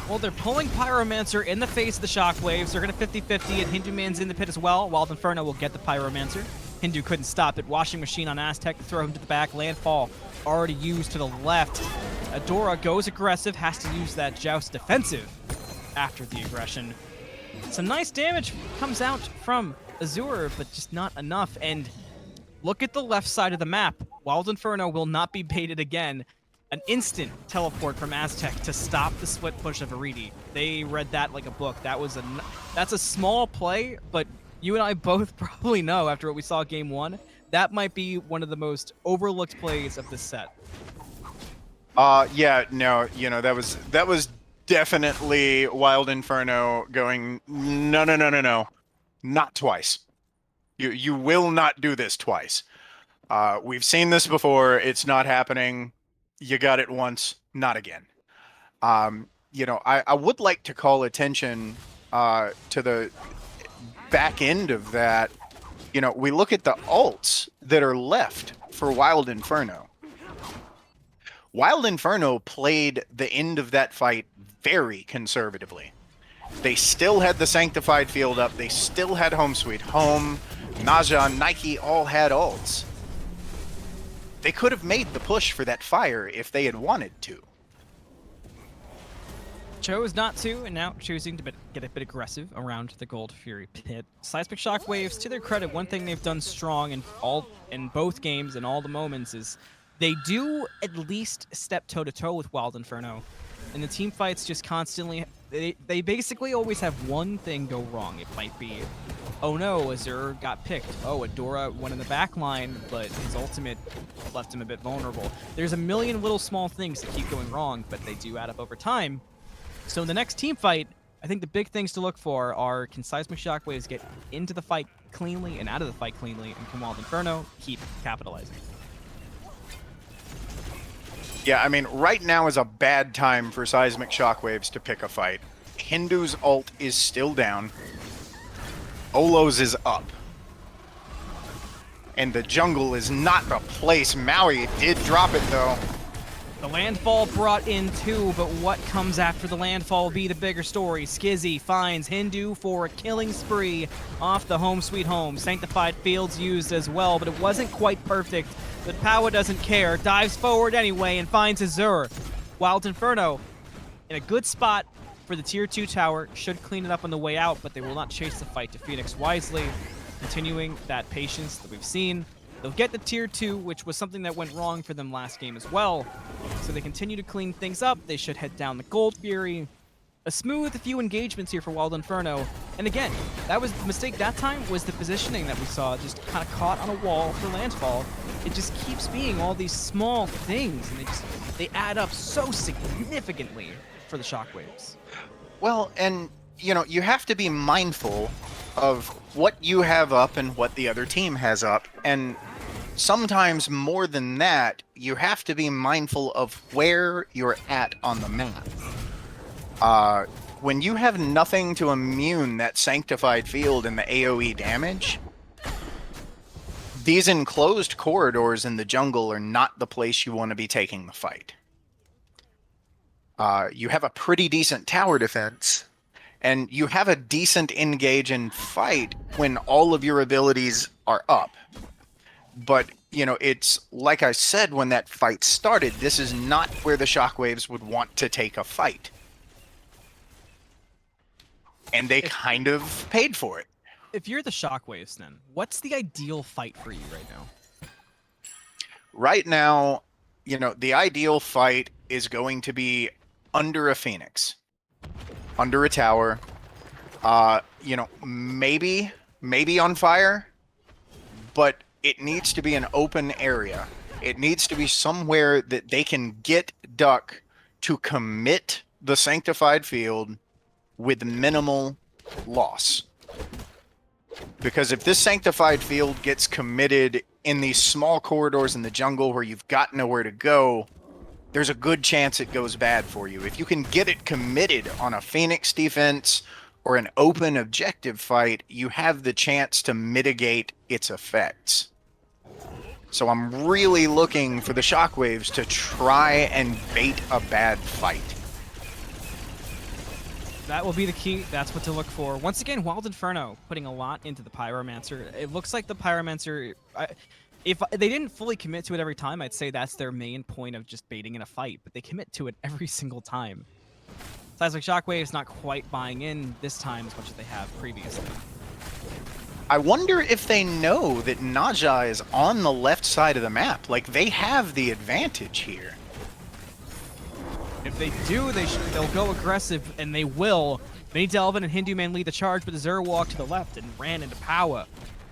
Well, they're pulling Pyromancer in the face of the Shockwaves. They're going to 50-50, and HiRezHinduman's in the pit as well. Wild Inferno will get the Pyromancer. Hindu couldn't stop it. Washing Machine on Azteck to throw him to the back. Landfall already used to the left. Adora goes aggressive, has to use that Joust defensive after the aggression. Some nice damage comes out from Azure, but just not enough. And look at the left side of the map. Wild Inferno will not be baited again. An instant teleport from Azteck to stop the split push of aritti. They read that like a book. That's a small play, but you and I both probably know after what we saw game one, that might be one of the most overlooked plays of this set. Yeah, no, you know, that was definitely Wild Inferno going, no, not twice. You will not do this twice. We've seen this before. It's not happening. You got it once, not again. You know, I would like to call attention to the back end of that. You know, we look at the ults that are left for Wild Inferno. Wild Inferno played the end of that fight very conservatively. They still had the Sanctified field up. They still had Home Sweet Home. Naja and Nike all had ults. They could have made the push for that fire if they had wanted to. Chose not to, and now choosing to get a bit aggressive around the Gold Fury pit. Seismic Shockwaves, to their credit, one thing they've done strong in both games and all the moments is they do at least step toe-to-toe with Wild Inferno. And the team fights just constantly, they basically always have one thing go wrong. It might be, oh no, Azure got picked. Oh, Adora went in the back line, but his ultimate left him a bit vulnerable. There's a million little small things that keep going wrong, but they do add up over time. So in the next team fight, I think the big things to look for are, can Seismic Shockwaves get into the fight cleanly and out of the fight cleanly, and can Wild Inferno keep capitalizing? Yeah, I mean, right now is a bad time for Seismic Shockwaves to pick a fight. Hindu's ult is still down. Olo's is up. And the jungle is not the place. Maui did drop it, though. The landfall brought in too, but what comes after the landfall will be the bigger story. Scizzy finds Hindu for a killing spree off the Home Sweet Home. Sanctified Fields used as well, but it wasn't quite perfect. But POWAAAAHHHH doesn't care, dives forward anyway and finds Azure. Wild Inferno in a good spot for the tier 2 tower, should clean it up on the way out, but they will not chase the fight to Phoenix wisely, continuing that patience that we've seen. They'll get the tier 2, which was something that went wrong for them last game as well. So they continue to clean things up. They should head down the Gold Fury. A smooth few engagements here for Wild Inferno. And again, that was the mistake that time, was the positioning that we saw, just kind of caught on a wall for landfall. It just keeps being all these small things, and they add up so significantly for the Shockwaves. Well, and, you know, you have to be mindful of what you have up and what the other team has up. And sometimes more than that, you have to be mindful of where you're at on the map. When you have nothing to immune that sanctified field and the AoE damage, these enclosed corridors in the jungle are not the place you want to be taking the fight. You have a pretty decent tower defense, and you have a decent engage and fight when all of your abilities are up. But, you know, it's like I said when that fight started, this is not where the Shockwaves would want to take a fight. And they kind of paid for it. If you're the Shockwaves, then what's the ideal fight for you right now? Right now, you know, the ideal fight is going to be under a Phoenix, under a tower, you know, maybe on fire, but it needs to be an open area. It needs to be somewhere that they can get Duck to commit the sanctified field with minimal loss. Because if this sanctified field gets committed in these small corridors in the jungle where you've got nowhere to go, there's a good chance it goes bad for you. If you can get it committed on a Phoenix defense or an open objective fight, you have the chance to mitigate its effects. So I'm really looking for the Shockwaves to try and bait a bad fight. That will be the key. That's what to look for. Once again, Wild Inferno putting a lot into the Pyromancer. It looks like the Pyromancer, if they didn't fully commit to it every time, I'd say that's their main point of just baiting in a fight, but they commit to it every single time. Seismic Shockwaves not quite buying in this time as much as they have previously. I wonder if they know that Naja is on the left side of the map. Like, they have the advantage here. If they do, they'll go aggressive, and they will. MiniDelvin and HiRezHinduman lead the charge, but Azure walked to the left and ran into POWAAAAHHHH.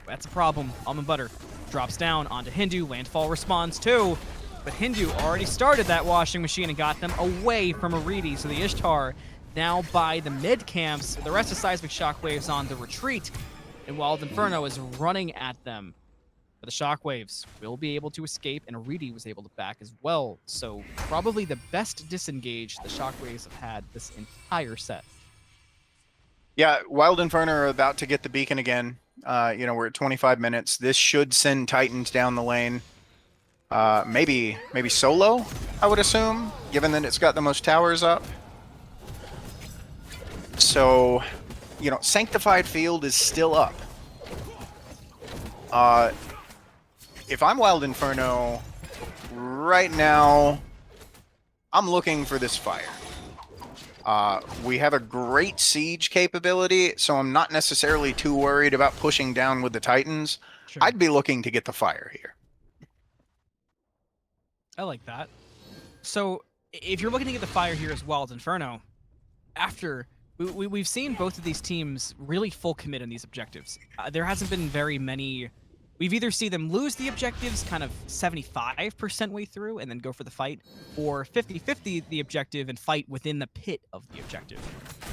That's a problem. Almondbutter drops down onto Hindu. Landfall responds too, but Hindu already started that washing machine and got them away from aritti. So the Ishtar now by the mid camps. The rest of Seismic Shockwaves on the retreat, and Wild Inferno is running at them. But the Shockwaves will be able to escape, and aritti was able to back as well. So probably the best disengage the Shockwaves have had this entire set. Yeah, Wild Inferno are about to get the beacon again. You know, we're at 25 minutes. This should send Titans down the lane. Maybe solo, I would assume, given that it's got the most towers up. So, you know, Sanctified Field is still up. If I'm Wild Inferno, right now, I'm looking for this fire. We have a great siege capability, so I'm not necessarily too worried about pushing down with the Titans. Sure. I'd be looking to get the fire here. I like that. So if you're looking to get the fire here as Wild Inferno, after we've seen both of these teams really full commit on these objectives. There hasn't been very many. We've either seen them lose the objectives kind of 75% way through and then go for the fight, or 50-50 the objective and fight within the pit of the objective.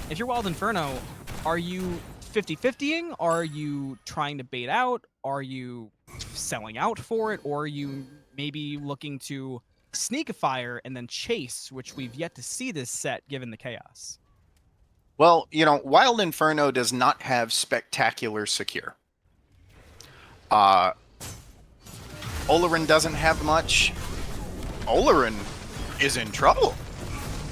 If you're Wild Inferno, are you 50-50ing? Are you trying to bait out? Are you selling out for it? Or are you maybe looking to sneak a fire and then chase, which we've yet to see this set given the chaos? Well, you know, Wild Inferno does not have spectacular secure. Olerin doesn't have much. Olerin is in trouble.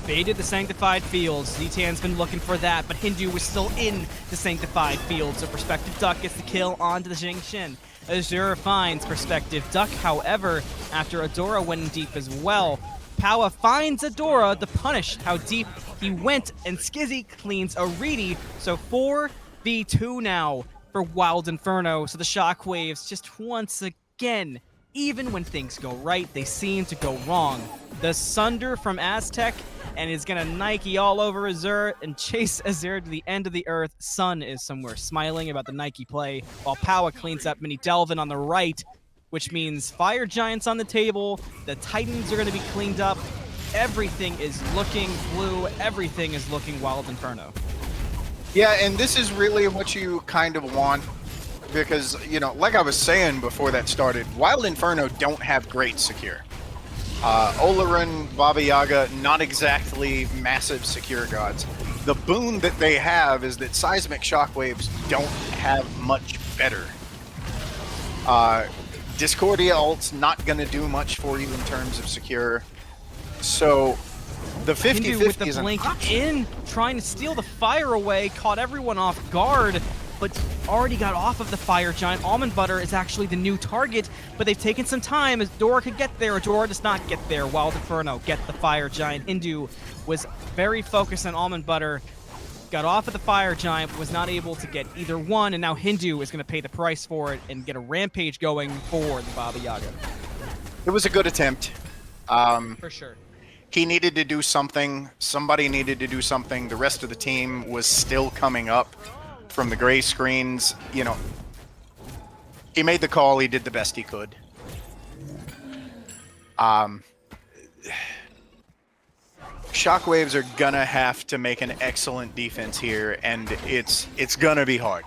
Baited the Sanctified Fields. Ztan's been looking for that, but Hindu was still in the Sanctified Fields, so Perspective Duck gets the kill onto the Jingshin. Azure finds Perspective Duck, however, after Adora went in deep as well. POWAAAAHHHH finds Adora to punish how deep he went, and Scizzy cleans aritti, so 4v2 now for Wild Inferno. So the Shockwaves just once again, even when things go right, they seem to go wrong. The Sunder from Azteck, and is gonna Nike all over Azure and chase Azure to the end of the earth. Sun is somewhere smiling about the Nike play, while POWAAAAHHH cleans up MiniDelvin on the right, which means Fire Giants on the table, the Titans are gonna be cleaned up. Everything is looking blue, everything is looking Wild Inferno. Yeah, and this is really what you kind of want because, you know, like I was saying before that started, Wild Inferno don't have great secure. Olerin, Baba Yaga, not exactly massive secure gods. The boon that they have is that Seismic Shockwaves don't have much better. Discordia ult's not going to do much for you in terms of secure. So the 50-50 Hindu with the is an blink option. in, trying to steal the fire away, caught everyone off guard, but already got off of the fire giant. Almondbutter is actually the new target, but they've taken some time as Dora could get there. Dora does not get there. Wild Inferno get the fire giant. Hindu was very focused on Almondbutter, got off of the fire giant, but was not able to get either one, and now Hindu is going to pay the price for it and get a rampage going for the Baba Yaga. It was a good attempt. For sure. He needed to do something. Somebody needed to do something. The rest of the team was still coming up from the gray screens. You know, he made the call. He did the best he could. Shockwaves are gonna have to make an excellent defense here, and it's gonna be hard.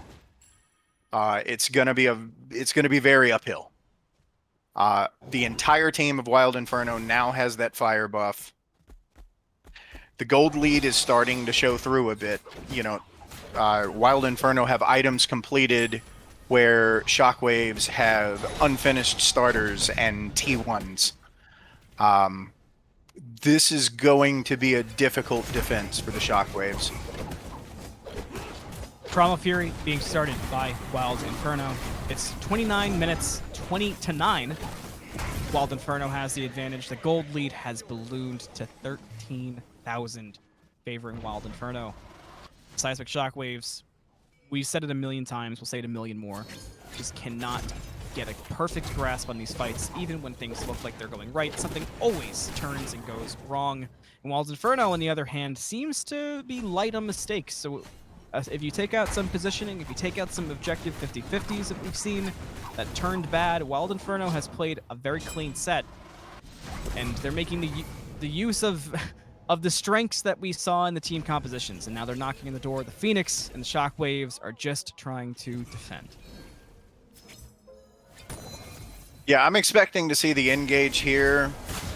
It's gonna be very uphill. The entire team of Wild Inferno now has that fire buff. The gold lead is starting to show through a bit. You know, Wild Inferno have items completed where Shockwaves have unfinished starters and T1s. This is going to be a difficult defense for the Shockwaves. Trauma Fury being started by Wild Inferno. It's 29 minutes, 20-9. Wild Inferno has the advantage. The gold lead has ballooned to 13,000, favoring Wild Inferno. Seismic Shockwaves, we've said it a million times, we'll say it a million more. Just cannot get a perfect grasp on these fights, even when things look like they're going right. Something always turns and goes wrong. And Wild Inferno, on the other hand, seems to be light on mistakes. So if you take out some positioning, if you take out some objective 50-50s that we've seen that turned bad, Wild Inferno has played a very clean set. And they're making the use of the strengths that we saw in the team compositions. And now they're knocking on the door. The Phoenix and the Shockwaves are just trying to defend. Yeah, I'm expecting to see the engage here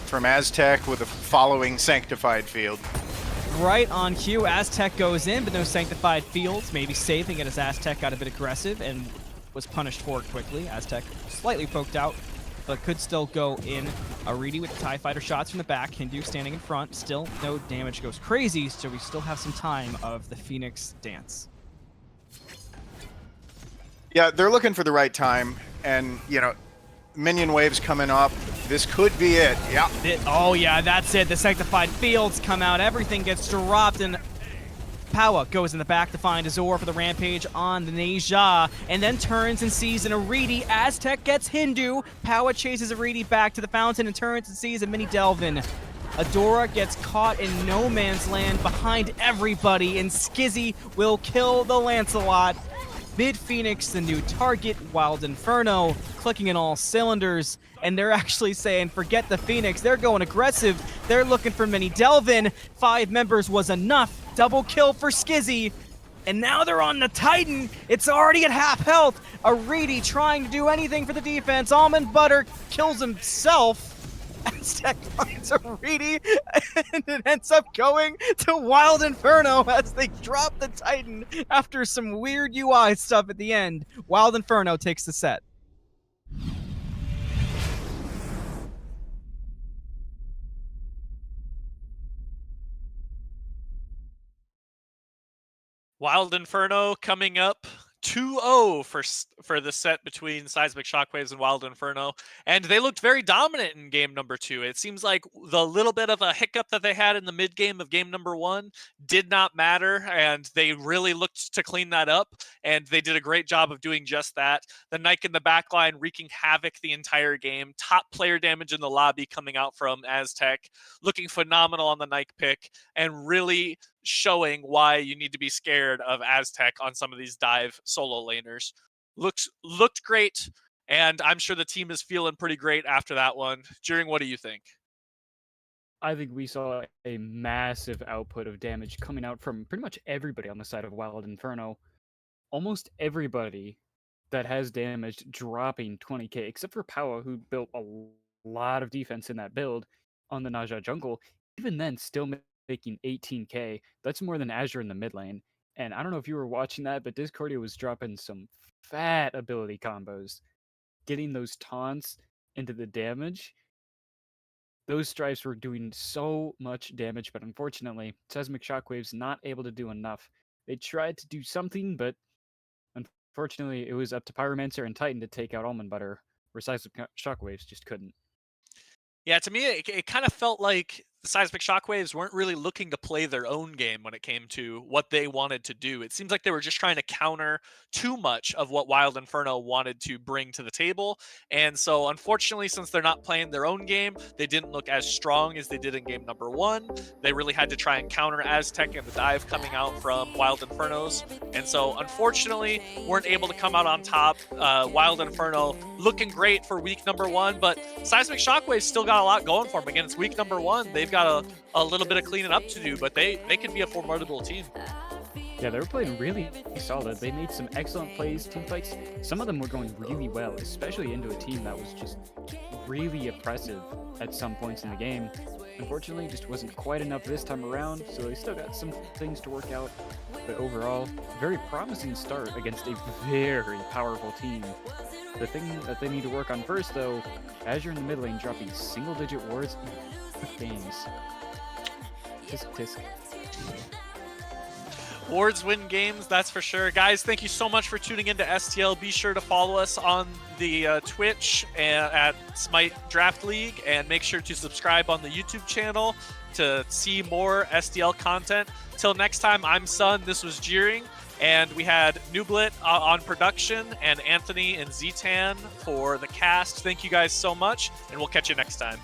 from Azteck with a following Sanctified Field. Right on cue, Azteck goes in, but no Sanctified Fields. Maybe saving it as Azteck got a bit aggressive and was punished for it quickly. Azteck slightly poked out, but could still go in. Aritti with the TIE Fighter shots from the back. Hindu standing in front. Still no damage, goes crazy, so we still have some time of the Phoenix dance. Yeah, they're looking for the right time, and, you know, minion waves coming up. This could be it. Yeah. Oh yeah, that's it. The Sanctified Fields come out. Everything gets dropped, and POWAAAAHHHH goes in the back to find Azure for the rampage on the Neja, and then turns and sees an Aritti. Azteck gets Hindu. POWAAAAHHH chases Aritti back to the fountain and turns and sees a MiniDelvin. Adora gets caught in no man's land behind everybody, and Scizzy will kill the Lancelot. Mid-Phoenix, the new target. Wild Inferno clicking in all cylinders, and they're actually saying, forget the Phoenix, they're going aggressive. They're looking for MiniDelvin. 5 members was enough. Double kill for Scizzy, and now they're on the Titan. It's already at half health. Aritti trying to do anything for the defense. Almondbutter kills himself. Azteck finds Aritti, and it ends up going to Wild Inferno as they drop the Titan after some weird UI stuff at the end. Wild Inferno takes the set. Wild Inferno coming up 2-0 for the set between Seismic Shockwaves and Wild Inferno, and they looked very dominant in game number 2. It seems like the little bit of a hiccup that they had in the mid game of game number 1 did not matter, and they really looked to clean that up, and they did a great job of doing just that. The Nike in the backline wreaking havoc the entire game. Top player damage in the lobby coming out from Azteck, looking phenomenal on the Nike pick, and really showing why you need to be scared of Azteck on some of these dive solo laners. Looked great, and I'm sure the team is feeling pretty great after that one. Jeering, what do you think? I think we saw a massive output of damage coming out from pretty much everybody on the side of Wild Inferno. Almost everybody that has damage dropping 20k, except for Powa, who built a lot of defense in that build on the Naja jungle. Even then, still making 18k. That's more than Azure in the mid lane. And I don't know if you were watching that, but Discordia was dropping some fat ability combos, getting those taunts into the damage. Those stripes were doing so much damage, but unfortunately, Seismic Shockwaves not able to do enough. They tried to do something, but unfortunately, it was up to Pyromancer and Titan to take out almondbutter, where Seismic Shockwaves just couldn't. Yeah, to me, it kind of felt like the Seismic Shockwaves weren't really looking to play their own game when it came to what they wanted to do. It seems like they were just trying to counter too much of what Wild Inferno wanted to bring to the table. And so, unfortunately, since they're not playing their own game, they didn't look as strong as they did in game number 1. They really had to try and counter Azteck and the dive coming out from Wild Infernos. And so, unfortunately, weren't able to come out on top. Wild Inferno looking great for week number 1, but Seismic Shockwaves still got a lot going for them. Again, it's week number 1. They've got a little bit of cleaning up to do, but they can be a formidable team. Yeah, they were playing really solid. They made some excellent plays, team fights. Some of them were going really well, especially into a team that was just really oppressive at some points in the game. Unfortunately, just wasn't quite enough this time around, so they still got some things to work out. But overall, very promising start against a very powerful team. The thing that they need to work on first, though, Azure in the mid lane dropping single-digit wards in games. Tisk, tisk. Wards win games, that's for sure. Guys, thank you so much for tuning into STL. Be sure to follow us on the Twitch at Smite Draft League, and make sure to subscribe on the YouTube channel to see more STL content. Till next time, I'm Suun, this was Jeering, and we had Nublet on production, and Anthony and Ztan for the cast. Thank you guys so much, and we'll catch you next time.